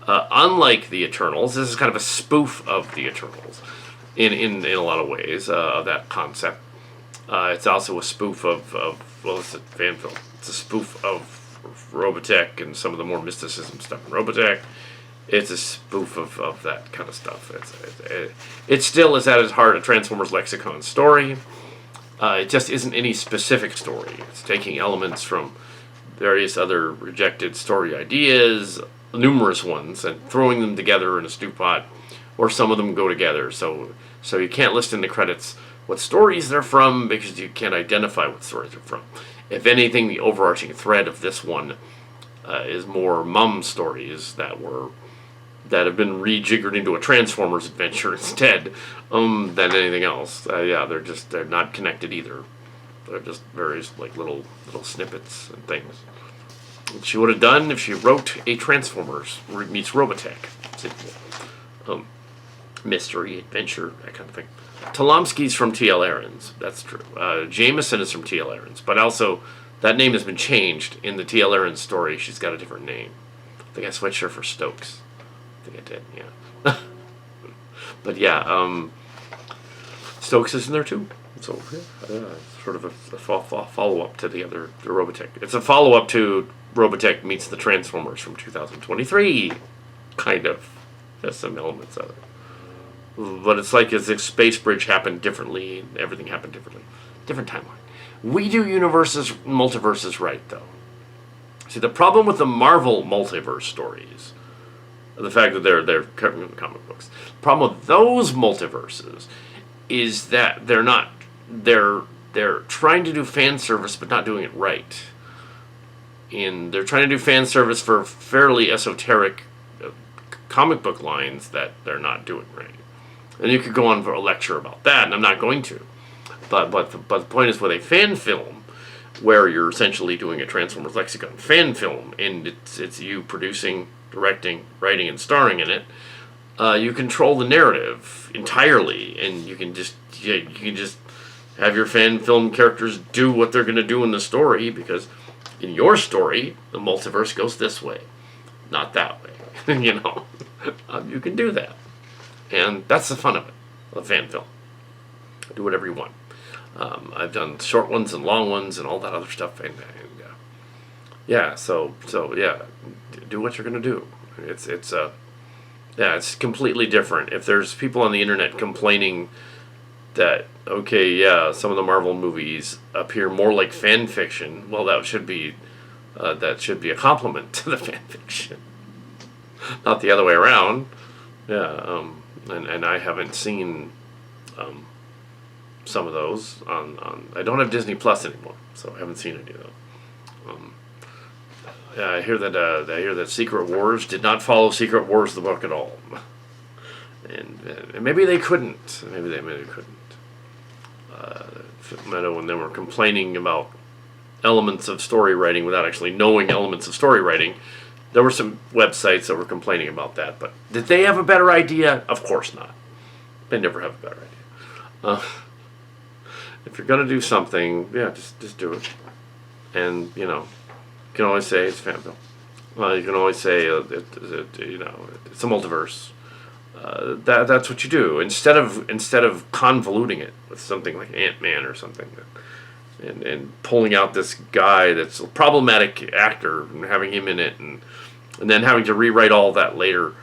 Unlike the Eternals, this is kind of a spoof of the Eternals in a lot of ways of that concept. It's also a spoof of well, it's a fan film. It's a spoof of Robotech and some of the more mysticism stuff in Robotech. It's a spoof of that kind of stuff. It still is at its heart a Transformers lexicon story. It just isn't any specific story. It's taking elements from various other rejected story ideas, numerous ones, and throwing them together in a stew pot, or some of them go together. So you can't list in the credits what stories they're from because you can't identify what stories they're from. If anything, the overarching thread of this one is more mum stories that have been rejiggered into a Transformers adventure instead than anything else. Yeah, they're not connected either. They're just various like little snippets and things. What she would have done if she wrote a Transformers meets Robotech sequel. Mystery, adventure, that kind of thing. Talomsky's from T.L. Ahrens. That's true. Jameson is from T.L. Ahrens. But also, that name has been changed. In the T.L. Ahrens story, she's got a different name. I think I switched her for Stokes. I think I did, yeah. But yeah, Stokes is in there too. So, yeah, sort of a follow-up to the Robotech. It's a follow-up to Robotech meets the Transformers from 2023. Kind of. There's some elements of it. But it's like as if Space Bridge happened differently, everything happened differently. Different timeline. We do multiverses right, though. See, the problem with the Marvel multiverse stories, the fact that they're covering the comic books, the problem with those multiverses is that they're trying to do fan service but not doing it right. And they're trying to do fan service for fairly esoteric comic book lines that they're not doing right. And you could go on for a lecture about that, and I'm not going to. But the point is with a fan film, where you're essentially doing a Transformers Lexicon fan film, and it's you producing, directing, writing, and starring in it, you control the narrative entirely, and you can just have your fan film characters do what they're going to do in the story, because in your story, the multiverse goes this way, not that way. You can do that. And that's the fun of it, a fan film. Do whatever you want. I've done short ones and long ones and all that other stuff. And yeah, so yeah, do what you're going to do. It's completely different. If there's people on the internet complaining that, okay, yeah, some of the Marvel movies appear more like fan fiction, well, that should be a compliment to the fan fiction. Not the other way around. Yeah, and I haven't seen some of those on. I don't have Disney Plus anymore, so I haven't seen any of those. I hear that Secret Wars did not follow Secret Wars the book at all, and maybe they couldn't. Maybe they couldn't. Meadow and them were complaining about elements of story writing without actually knowing elements of story writing. There were some websites that were complaining about that, but did they have a better idea? Of course not. They never have a better idea. If you're gonna do something, yeah, just do it. And you can always say it's fan film. You can always say it's a multiverse. That's what you do instead of convoluting it with something like Ant-Man or something, and pulling out this guy that's a problematic actor and having him in it, and then having to rewrite all that later.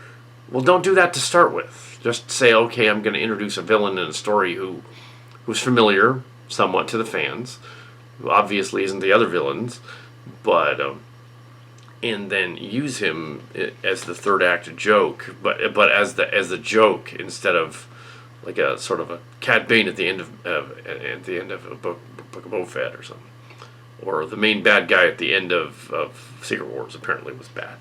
Well, don't do that to start with. Just say, okay, I'm going to introduce a villain in a story who's familiar somewhat to the fans, who obviously isn't the other villains, but and then use him as the third act joke, but as the joke instead of like a sort of a Cad Bane at the end of a book of Boba Fett or something, or the main bad guy at the end of Secret Wars apparently was bad.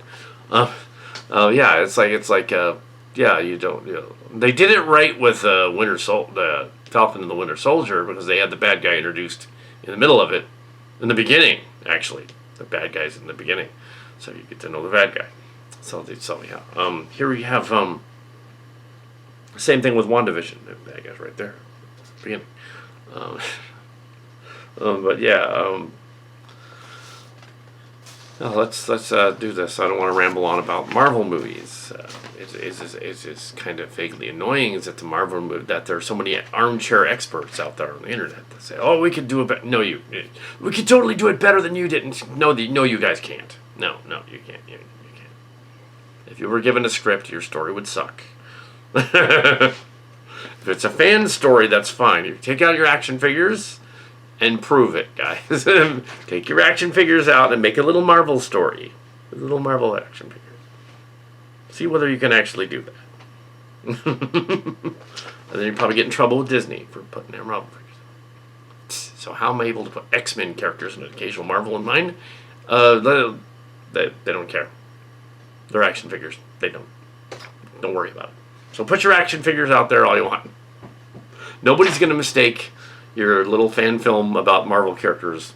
Yeah, it's like you don't. They did it right with the Falcon and the Winter Soldier, because they had the bad guy introduced in the middle of it, in the beginning actually. The bad guy's in the beginning, so you get to know the bad guy. So yeah. Here we have same thing with WandaVision. The bad guy's right there, beginning. But yeah. Let's do this. I don't want to ramble on about Marvel movies. It's just kind of vaguely annoying is that that there are so many armchair experts out there on the internet that say, "Oh, we could do it better." No, we could totally do it better than you did. No, you guys can't. No, you can't. You can't. If you were given a script, your story would suck. If it's a fan story, that's fine. You take out your action figures and prove it, guys. Take your action figures out and make a little Marvel story. A little Marvel action figures. See whether you can actually do that. And then you probably get in trouble with Disney for putting their Marvel figures. So how am I able to put X-Men characters and an occasional Marvel in mine? They don't care. They're action figures. They don't. Don't worry about it. So put your action figures out there all you want. Nobody's going to mistake your little fan film about Marvel characters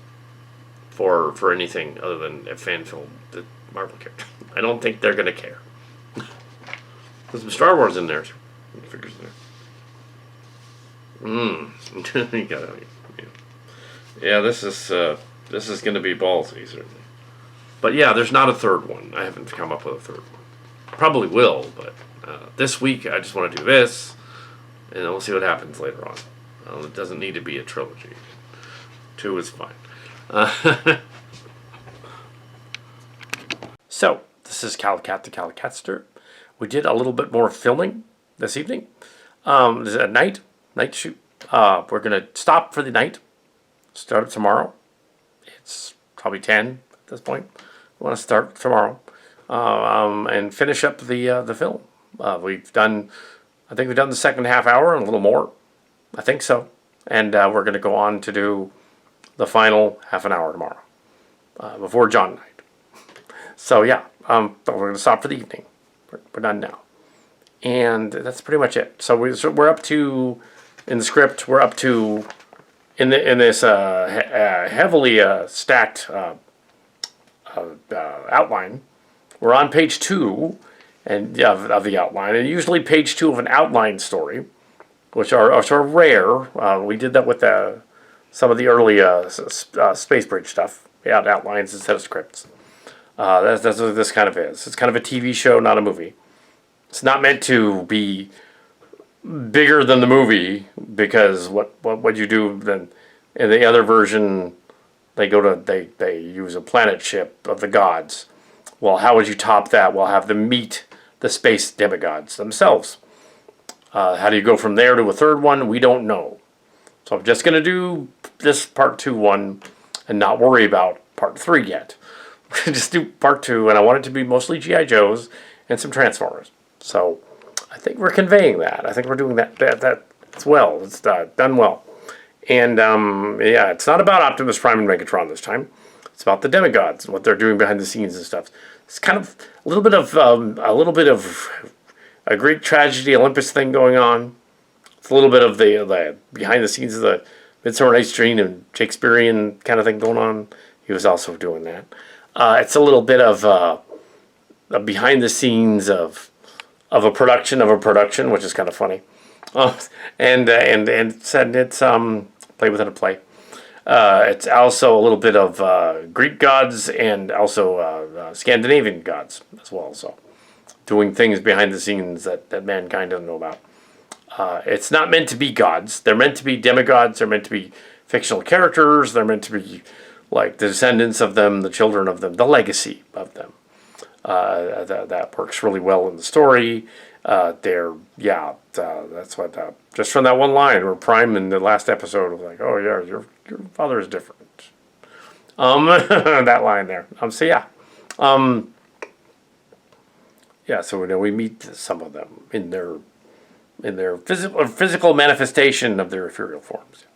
for anything other than a fan film that Marvel character. I don't think they're gonna care. There's some Star Wars in there too. Figures in there. You gotta, yeah, this is gonna be ballsy certainly. But yeah, there's not a third one. I haven't come up with a third one. Probably will, but this week I just want to do this, and then we'll see what happens later on. It doesn't need to be a trilogy. 2 is fine. So, this is Calicat the Calicatster. We did a little bit more filming this evening. This is a night shoot. We're going to stop for the night. Start it tomorrow. It's probably 10 at this point. We want to start tomorrow. And finish up the film. I think we've done the second half hour and a little more. I think so. And we're going to go on to do the final half an hour tomorrow. Before John night. So yeah, but we're going to stop for the evening. We're done now. And that's pretty much it. So we're up to, in the script, we're up to, in this heavily stacked outline, we're on page 2 and of the outline. And usually page 2 of an outline story, which are sort of rare. We did that with some of the early Space Bridge stuff. We had outlines instead of scripts. That's what this kind of is. It's kind of a TV show, not a movie. It's not meant to be bigger than the movie, because what you do then in the other version, they use a planet ship of the gods. Well, how would you top that? Well, have them meet the space demigods themselves. How do you go from there to a third one? We don't know. So I'm just going to do this part 2 one and not worry about part 3 yet. Just do part 2, and I want it to be mostly G.I. Joes and some Transformers. So I think we're conveying that. I think we're doing that as well. It's done well. And yeah, it's not about Optimus Prime and Megatron this time. It's about the demigods and what they're doing behind the scenes and stuff. It's kind of a little bit of a Greek tragedy Olympus thing going on. It's a little bit of the behind the scenes of the Midsummer Night's Dream and Shakespearean kind of thing going on. He was also doing that. It's a little bit of a behind the scenes of a production, which is kind of funny. And it's play within a play. It's also a little bit of Greek gods and also Scandinavian gods as well. So doing things behind the scenes that mankind doesn't know about. It's not meant to be gods. They're meant to be demigods. They're meant to be fictional characters. They're meant to be like the descendants of them, the children of them, the legacy of them. That works really well in the story. That's what. Just from that one line where Prime in the last episode was like, "Oh yeah, your father is different." That line there. So yeah, yeah. So we meet some of them in their physical manifestation of their ethereal forms,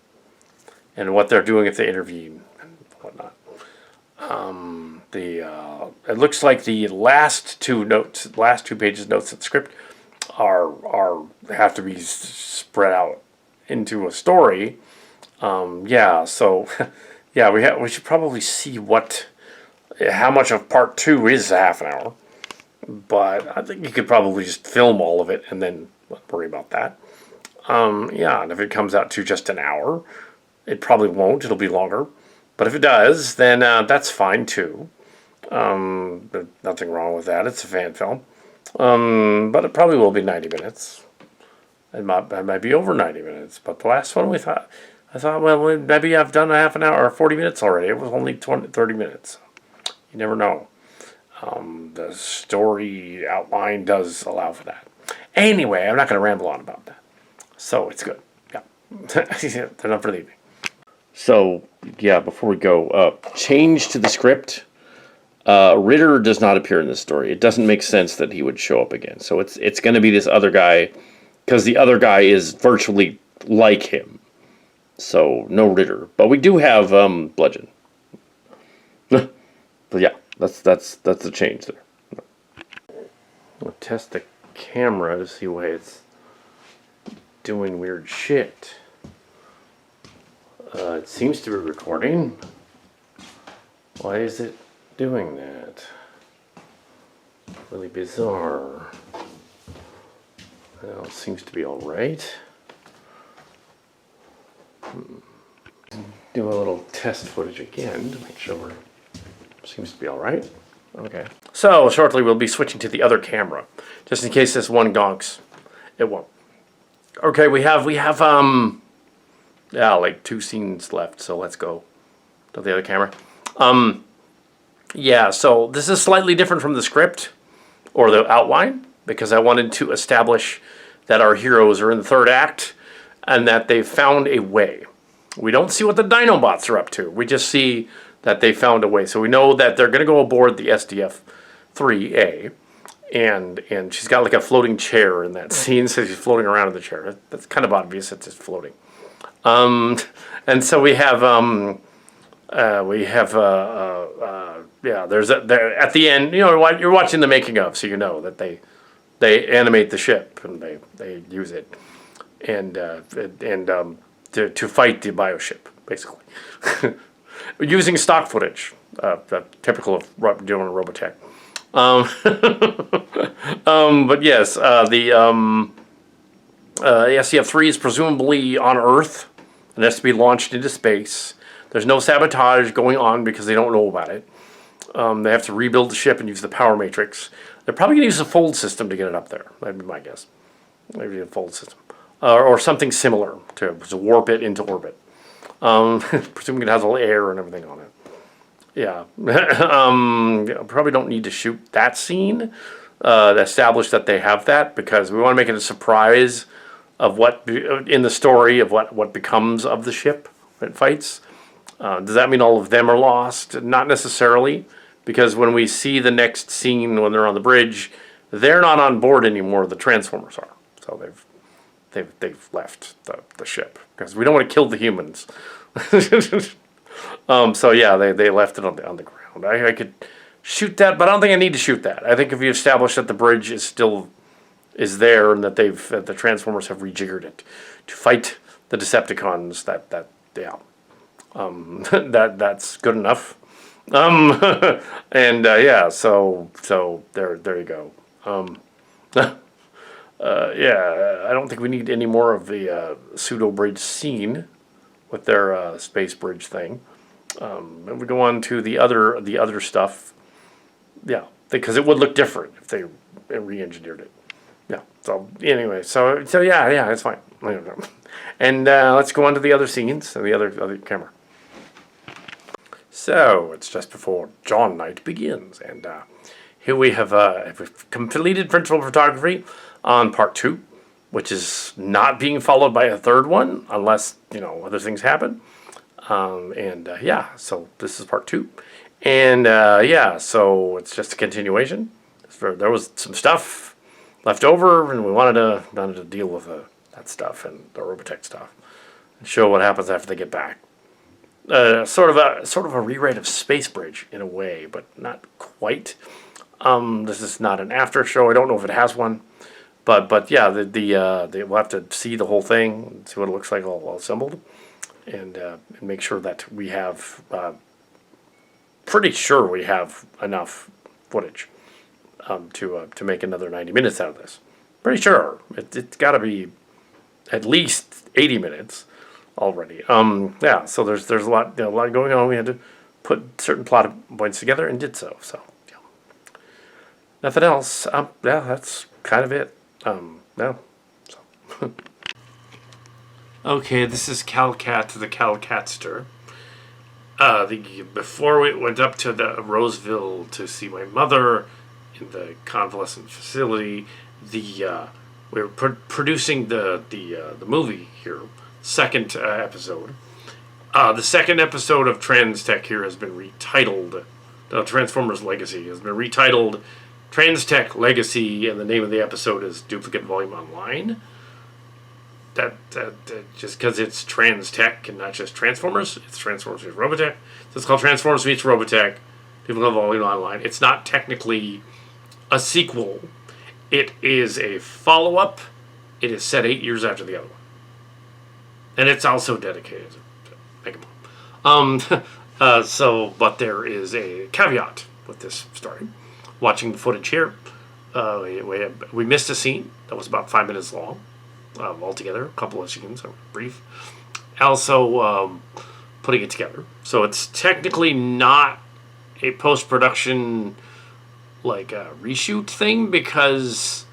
and what they're doing if they intervene and whatnot. It looks like the last two pages notes of the script have to be spread out into a story. So yeah, we should probably see how much of part 2 is a half an hour. But I think you could probably just film all of it and then worry about that. And if it comes out to just an hour, it probably won't. It'll be longer. But if it does, then that's fine too. There's nothing wrong with that. It's a fan film. But it probably will be 90 minutes. It might be over 90 minutes. But the last one I thought, well, maybe I've done a half an hour or 40 minutes already. It was only 30 minutes. You never know. The story outline does allow for that. Anyway, I'm not going to ramble on about that. So it's good. Yeah. Enough for the evening. So, yeah, before we go, change to the script. Ritter does not appear in this story. It doesn't make sense that he would show up again. So it's going to be this other guy, because the other guy is virtually like him. So no Ritter, but we do have Bludgeon. But yeah, that's the change there. We'll test the camera to see why it's doing weird shit. It seems to be recording. Why is it doing that? Really bizarre. Well, it seems to be alright. Do a little test footage again to make sure seems to be alright. Okay. So shortly we'll be switching to the other camera. Just in case this one gonks. It won't. Okay, we have like 2 scenes left, so let's go to the other camera. So this is slightly different from the script or the outline, because I wanted to establish that our heroes are in the 3rd act and that they've found a way. We don't see what the Dinobots are up to. We just see that they found a way. So we know that they're going to go aboard the SDF-3A, and she's got like a floating chair in that scene, so she's floating around in the chair. That's kind of obvious. It's just floating. And so we have there's there at the end. You're watching the making of, so you know that they animate the ship and they use it and to fight the bioship, basically, using stock footage, typical of doing Robotech. But yes, the SDF-3 is presumably on Earth and has to be launched into space. There's no sabotage going on because they don't know about it. They have to rebuild the ship and use the power matrix. They're probably going to use a fold system to get it up there. That'd be my guess. Maybe a fold system. Or something similar to warp it into orbit. Presuming it has all air and everything on it. Yeah. Probably don't need to shoot that scene to establish that they have that, because we want to make it a surprise of what in the story of what becomes of the ship when it fights. Does that mean all of them are lost? Not necessarily, because when we see the next scene when they're on the bridge, they're not on board anymore. The Transformers are. So they've left the ship because we don't want to kill the humans. So yeah, they left it on the ground. I could shoot that, but I don't think I need to shoot that. I think if you establish that the bridge is still is there and that the Transformers have rejiggered it to fight the Decepticons, that yeah, that's good enough. Um, and yeah, so there you go. Yeah, I don't think we need any more of the pseudo bridge scene with their space bridge thing. And we go on to the other stuff. Yeah, because it would look different if they re-engineered it. Yeah. So anyway, so yeah, it's fine. And let's go on to the other scenes and the other camera. So it's just before John Night begins, and here we have we've completed principal photography on part 2, which is not being followed by a third one unless other things happen. And yeah, so this is part 2, and yeah, so it's just a continuation. There was some stuff left over, and we wanted to deal with that stuff and the Robotech stuff, and show what happens after they get back. Sort of a rewrite of Space Bridge in a way, but not quite. This is not an after show. I don't know if it has one, but yeah, they will have to see the whole thing, see what it looks like all assembled, and make sure that we have. Pretty sure we have enough footage to make another 90 minutes out of this. Pretty sure it's got to be at least 80 minutes. Already, yeah. So there's a lot going on. We had to put certain plot points together and did so. So, yeah. Nothing else. Yeah, that's kind of it. No. So. Okay, this is Calcat, the Calcatster. Before we went up to the Roseville to see my mother in the convalescent facility, we were producing the movie here. Second episode. The second episode of TransTech here has been retitled. Transformers Legacy has been retitled TransTech Legacy, and the name of the episode is Duplicate Volume Online. That just because it's TransTech and not just Transformers, it's Transformers meets Robotech. So it's called Transformers meets Robotech, Duplicate Volume Online. It's not technically a sequel. It is a follow-up. It is set 8 years after the other one. And it's also dedicated to Megamon. But there is a caveat with this story. Watching the footage here, we missed a scene that was about 5 minutes long altogether. A couple of scenes, brief. Also, putting it together. So it's technically not a post-production like a reshoot thing because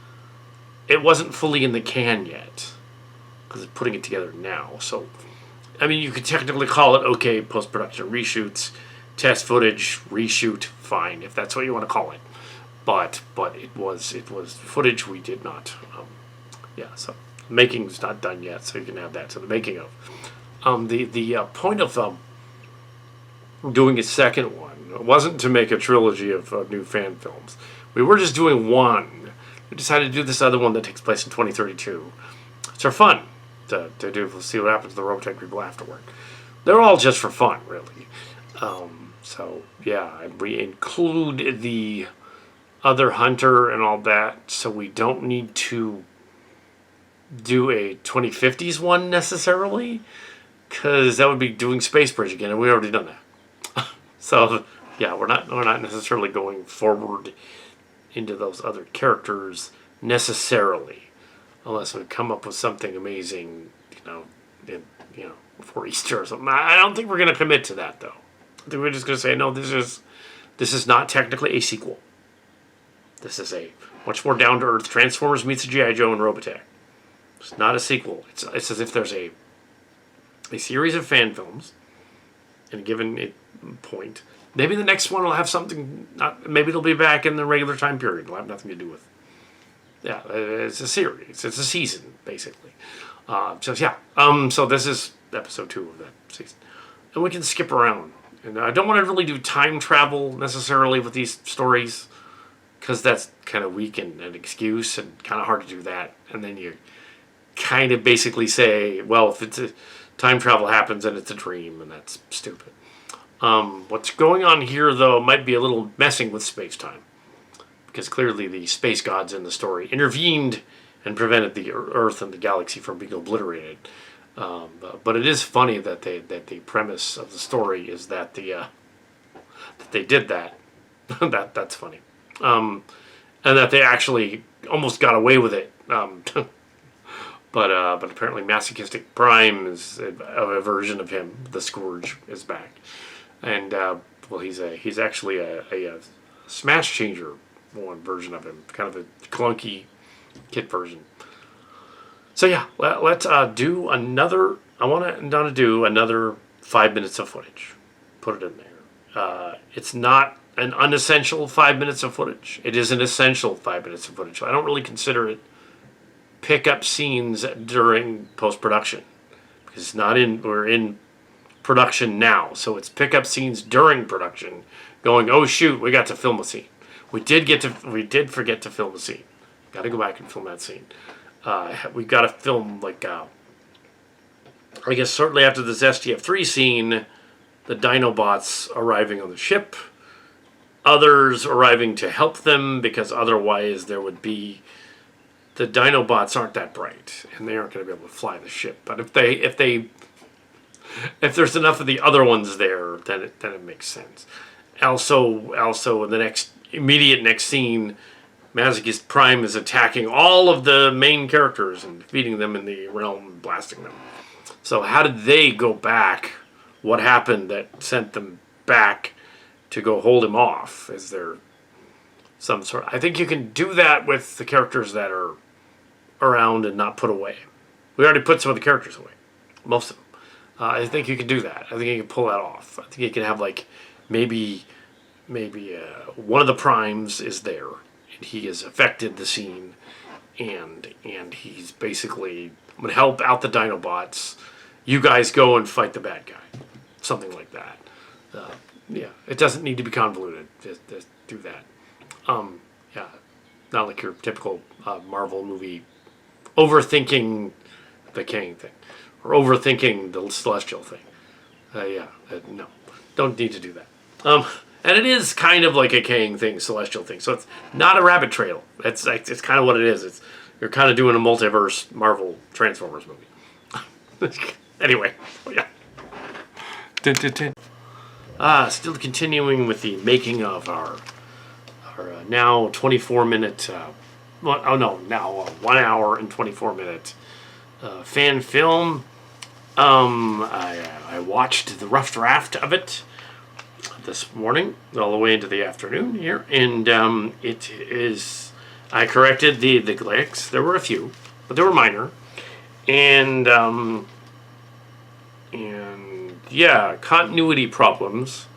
it wasn't fully in the can yet. Because it's putting it together now. So, I mean, you could technically call it, okay, post-production reshoots, test footage, reshoot, fine, if that's what you want to call it. But it was footage we did not. Yeah, so making's not done yet, so you can add that to the making of. The point of doing a second one wasn't to make a trilogy of new fan films. We were just doing one. We decided to do this other one that takes place in 2032. It's for fun. To do, see what happens to the Robotech people afterward. They're all just for fun, really. So yeah, we include the other Hunter and all that, so we don't need to do a 2050s one necessarily, because that would be doing Space Bridge again, and we already done that. So yeah, we're not necessarily going forward into those other characters necessarily. Unless we come up with something amazing, before Easter or something. I don't think we're going to commit to that, though. I think we're just going to say, no, this is not technically a sequel. This is a much more down-to-earth Transformers meets G.I. Joe and Robotech. It's not a sequel. It's as if there's a series of fan films in a given point. Maybe the next one will have something, maybe it'll be back in the regular time period. It'll have nothing to do with. Yeah, it's a series. It's a season, basically. So this is episode 2 of that season. And we can skip around. And I don't want to really do time travel necessarily with these stories, because that's kind of weak and an excuse and kind of hard to do that. And then you kind of basically say, well, if it's time travel happens and it's a dream, and that's stupid. What's going on here, though, might be a little messing with space-time, because clearly the space gods in the story intervened and prevented the Earth and the galaxy from being obliterated. But it is funny that the premise of the story is that that they did that. That's funny, and that they actually almost got away with it. But apparently, Masochistic Prime is a version of him. The Scourge is back, and well, he's actually a Smash Changer one version of him, kind of a clunky kid version. So yeah, let's do another. I want to do another 5 minutes of footage. Put it in there. It's not an unessential 5 minutes of footage. It is an essential 5 minutes of footage. So I don't really consider it pick up scenes during post-production, because it's not in. We're in production now, so it's pick up scenes during production. Going, oh shoot, we got to film a scene. We did forget to film a scene. Got to go back and film that scene. We got to film like I guess shortly after this STF-3 scene, the Dinobots arriving on the ship, others arriving to help them, because otherwise there would be. The Dinobots aren't that bright, and they aren't going to be able to fly the ship. But if there's enough of the other ones there, then it makes sense. Also, in the immediate next scene, Masochist Prime is attacking all of the main characters and defeating them in the realm and blasting them. So how did they go back? What happened that sent them back to go hold him off? Is there some sort? I think you can do that with the characters that are around and not put away. We already put some of the characters away, most of them. I think you can do that. I think you can pull that off. I think you can have like maybe one of the primes is there and he has affected the scene, and he's basically, I'm gonna help out the Dinobots. You guys go and fight the bad guy, something like that. Yeah, it doesn't need to be convoluted. Just do that. Yeah, not like your typical Marvel movie overthinking the Kang thing or overthinking the Celestial thing. No, don't need to do that. And it is kind of like a Kang thing, Celestial thing. So it's not a rabbit trail. It's kind of what it is. You're kind of doing a multiverse Marvel Transformers movie. Anyway, yeah. Still continuing with the making of our now 24-minute, now 1 hour and 24-minute fan film. I watched the rough draft of it this morning, all the way into the afternoon here, and it is. I corrected the glitches. There were a few, but they were minor, and yeah, continuity problems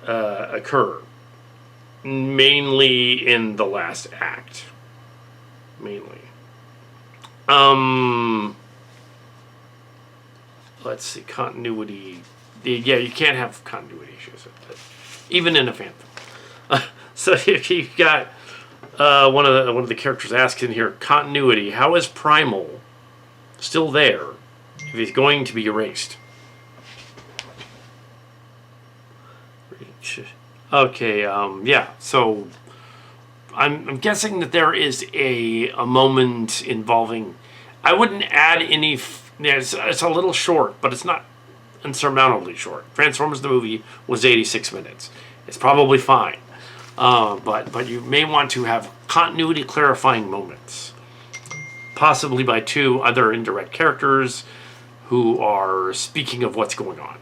occur. Mainly in the last act. Mainly. Let's see, continuity. Yeah, you can't have continuity issues. Even in a fan film. So if you've got one of the characters asks in here, continuity, how is Primal still there if he's going to be erased? Okay, yeah, so I'm guessing that there is a moment involving, I wouldn't add any, it's a little short, but it's not insurmountably short. Transformers the movie was 86 minutes. It's probably fine, but you may want to have continuity clarifying moments, possibly by two other indirect characters who are speaking of what's going on.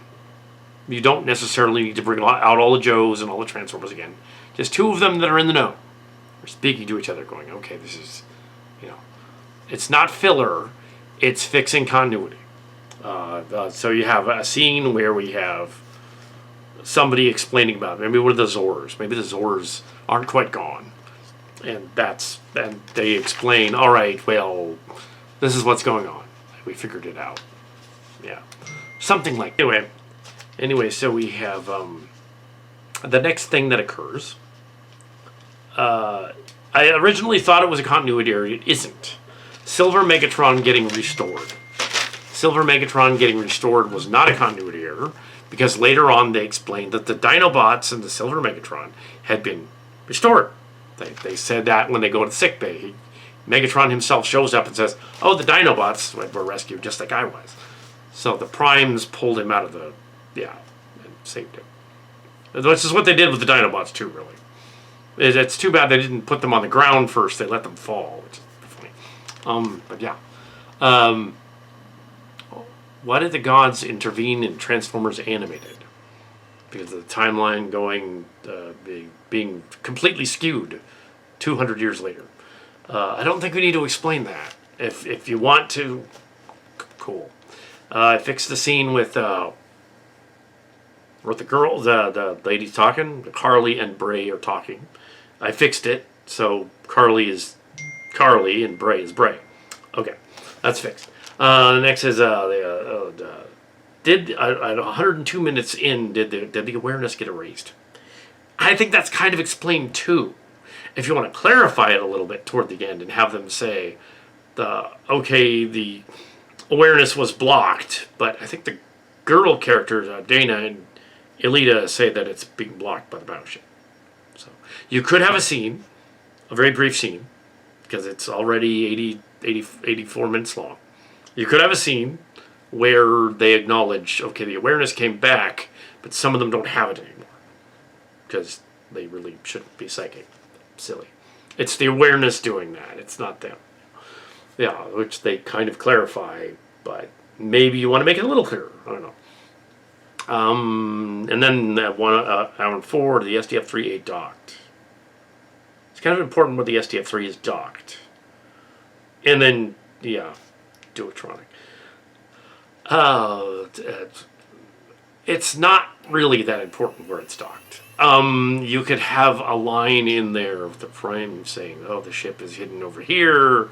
You don't necessarily need to bring out all the Joes and all the Transformers again. Just two of them that are in the know. They're speaking to each other going, okay, this is, it's not filler, it's fixing continuity. So you have a scene where we have somebody explaining about it. Maybe one of the Zors. Maybe the Zors aren't quite gone. And they explain, all right, well, this is what's going on. We figured it out. Yeah. Something like, Anyway, so we have the next thing that occurs. I originally thought it was a continuity error. It isn't. Silver Megatron getting restored. Silver Megatron getting restored was not a continuity error, because later on they explained that the Dinobots and the Silver Megatron had been restored. They said that when they go to sickbay. Megatron himself shows up and says, "Oh, the Dinobots were rescued just like I was." So the Primes pulled him out of the, and saved him. Which is what they did with the Dinobots too, really. It's too bad they didn't put them on the ground first. They let them fall, which is funny. But yeah. Why did the gods intervene in Transformers Animated? Because of the timeline being completely skewed 200 years later. I don't think we need to explain that. If you want to, cool. I fixed the scene with the girl, the ladies talking. Carly and Bray are talking. I fixed it, so Carly is Carly and Bray is Bray. Okay, that's fixed. The next is did at 102 minutes in did the awareness get erased? I think that's kind of explained too. If you want to clarify it a little bit toward the end and have them say the awareness was blocked, but I think the girl characters Dana and Elita say that it's being blocked by the battleship. So you could have a scene, a very brief scene, because it's already 84 minutes long. You could have a scene where they acknowledge, okay, the awareness came back, but some of them don't have it anymore. Because they really shouldn't be psychic. Silly. It's the awareness doing that. It's not them. Yeah, which they kind of clarify, but maybe you want to make it a little clearer. I don't know. And then hour 4, the SDF-38 docked. It's kind of important where the SDF-3 is docked. And then, yeah, Duotronic. It's not really that important where it's docked. You could have a line in there of the Prime saying, "Oh, the ship is hidden over here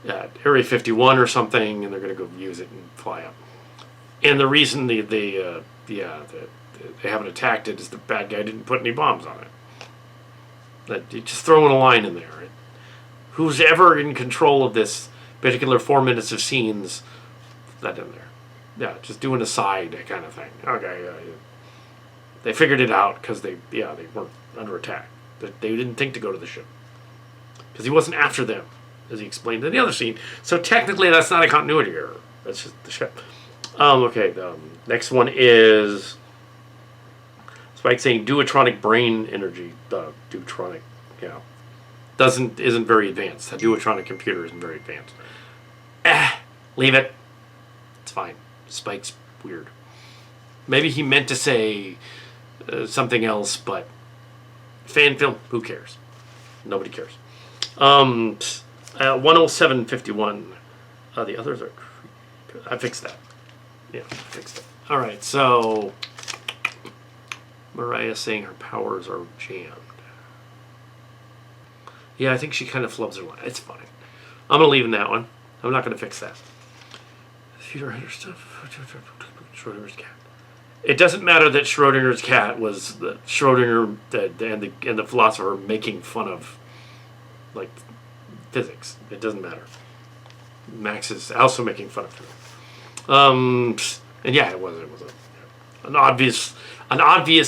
at Area 51 or something," and they're going to go use it and fly up. And the reason they haven't attacked it is the bad guy didn't put any bombs on it. That you just throwing a line in there. Who's ever in control of this particular 4 minutes of scenes? That in there. Yeah, just doing a side kind of thing. Okay, they figured it out because they weren't under attack. They didn't think to go to the ship because he wasn't after them, as he explained in the other scene. So technically, that's not a continuity error. That's just the ship. Okay, the next one is Spike saying Duotronic brain energy. Duotronic, isn't very advanced. The Duotronic computer isn't very advanced. Leave it. It's fine. Spike's weird. Maybe he meant to say something else, but fan film, who cares? Nobody cares. 107.51. The others are... I fixed that. Yeah, I fixed it. Alright, so... Mariah saying her powers are jammed. Yeah, I think she kind of flubs her line. It's fine. I'm going to leave in that one. I'm not going to fix that. Stuff. Schrodinger's cat. It doesn't matter that Schrodinger's cat was the Schrodinger and the philosopher making fun of like physics. It doesn't matter. Max is also making fun of physics. And yeah, it was an obvious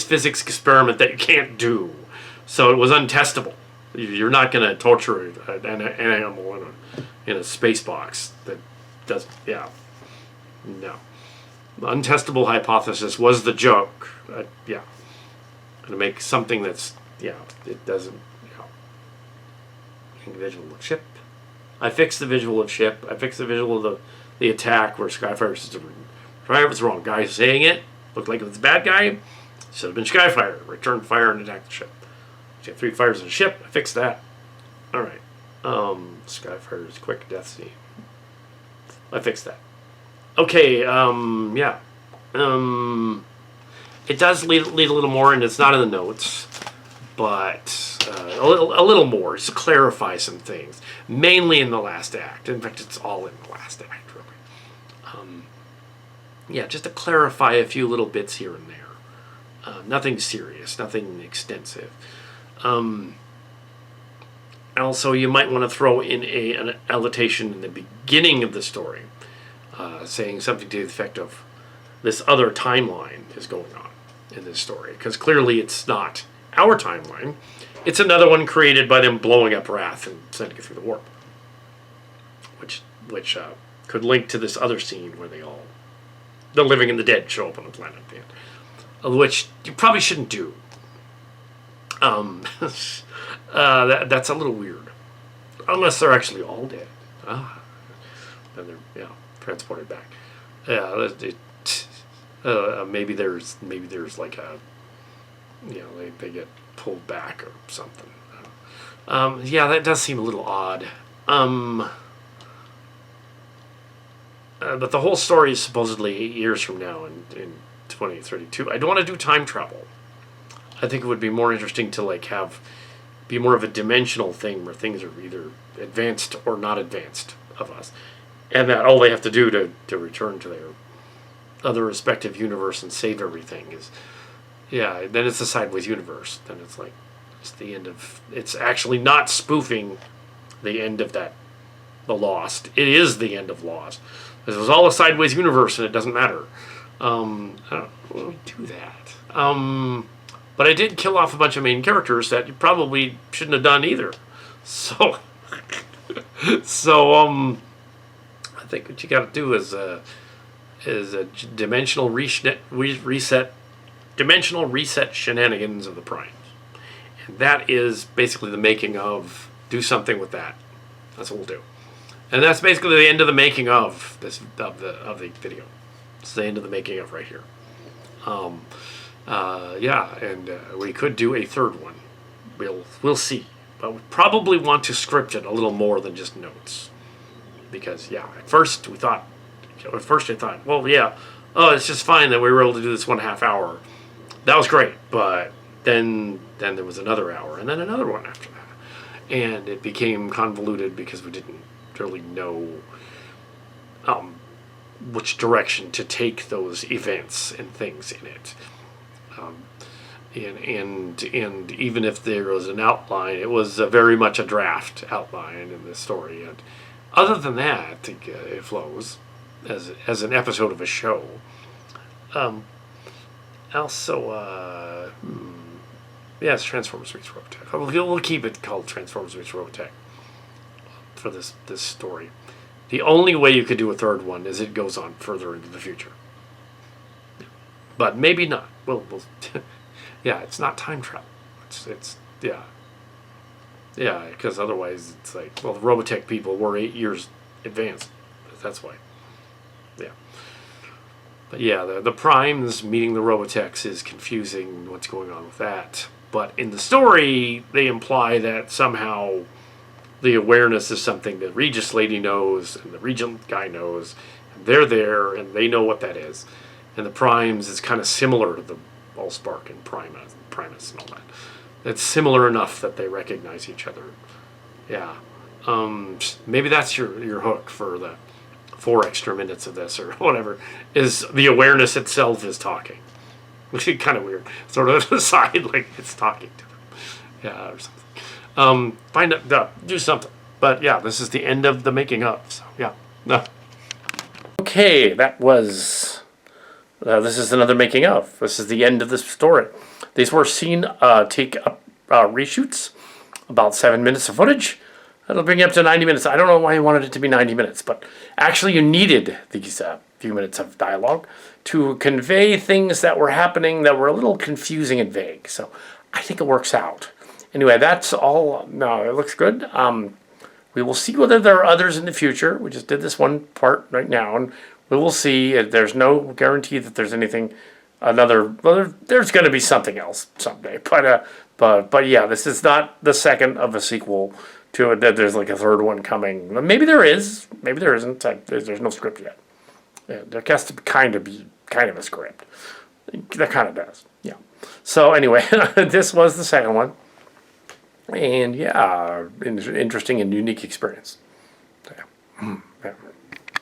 physics experiment that you can't do. So it was untestable. You're not going to torture an animal in a space box that doesn't. Yeah. No. The untestable hypothesis was the joke. Yeah. To make something that's, it doesn't, visual of ship. I fixed the visual of ship. I fixed the visual of the attack where Skyfire system. Skyfire was wrong. Guy saying it looked like it was a bad guy. Should have been Skyfire. Return fire and attack the ship. You have 3 fires in a ship. I fixed that. Alright. Skyfire's quick death scene. I fixed that. Okay, yeah. It does lead a little more, and it's not in the notes, but a little more, just to clarify some things. Mainly in the last act. In fact, it's all in the last act, really. Yeah, just to clarify a few little bits here and there. Nothing serious, nothing extensive. Also, you might want to throw in an annotation in the beginning of the story, saying something to the effect of, this other timeline is going on in this story. Because clearly it's not our timeline. It's another one created by them blowing up Wrath and sending it through the warp. Which could link to this other scene where the living and the dead show up on the planet at the end. Which you probably shouldn't do. That's a little weird. Unless they're actually all dead. Then they're transported back. Yeah, maybe there's like a, they get pulled back or something. Yeah, that does seem a little odd. But the whole story is supposedly 8 years from now in 2032. I don't want to do time travel. I think it would be more interesting to be more of a dimensional thing where things are either advanced or not advanced of us. And that all they have to do to return to their other respective universe and save everything is, then it's a sideways universe. Then it's like, it's the end of, it's actually not spoofing the end of the Lost. It is the end of Lost. This was all a sideways universe and it doesn't matter. I don't really do that. But I did kill off a bunch of main characters that you probably shouldn't have done either. So, I think what you got to do is a dimensional reset shenanigans of the Primes, and that is basically the making of. Do something with that. That's what we'll do, and that's basically the end of the making of this of the video. It's the end of the making of right here. We could do a third one. We'll see. But we probably want to script it a little more than just notes. Because, at first I thought, it's just fine that we were able to do this 1.5 hour. That was great. But then there was another hour, and then another one after that. And it became convoluted because we didn't really know which direction to take those events and things in it. And even if there was an outline, it was very much a draft outline in the story. And other than that, it flows as an episode of a show. It's Transformers Meets Robotech. We'll keep it called Transformers Meets Robotech for this story. The only way you could do a third one is it goes on further into the future. But maybe not. We'll it's not time travel. It's because otherwise it's like, the Robotech people were 8 years advanced. That's why. Yeah. But the Primes meeting the Robotechs is confusing what's going on with that. But in the story, they imply that somehow the awareness is something the Regis lady knows and the Regent guy knows. And they're there and they know what that is. And the Primes is kind of similar to the Allspark and Primus and all that. It's similar enough that they recognize each other. Yeah. Maybe that's your hook for the 4 extra minutes of this or whatever, is the awareness itself is talking. Which is kind of weird. Sort of aside, like it's talking to them. Yeah, or something. Do something. But this is the end of the making of. So, no. Okay, that was... this is another making of. This is the end of this story. These were seen take up reshoots, about 7 minutes of footage. That'll bring you up to 90 minutes. I don't know why you wanted it to be 90 minutes, but actually you needed these few minutes of dialogue to convey things that were happening that were a little confusing and vague. So I think it works out. Anyway, that's all. No, it looks good. We will see whether there are others in the future. We just did this one part right now, and we will see. There's no guarantee that there's anything, there's going to be something else someday. But this is not the second of a sequel to it. There's like a third one coming. Maybe there is. Maybe there isn't. There's no script yet. There has to kind of a script. That kind of does. Yeah. So anyway, this was the second one. And interesting and unique experience. Yeah.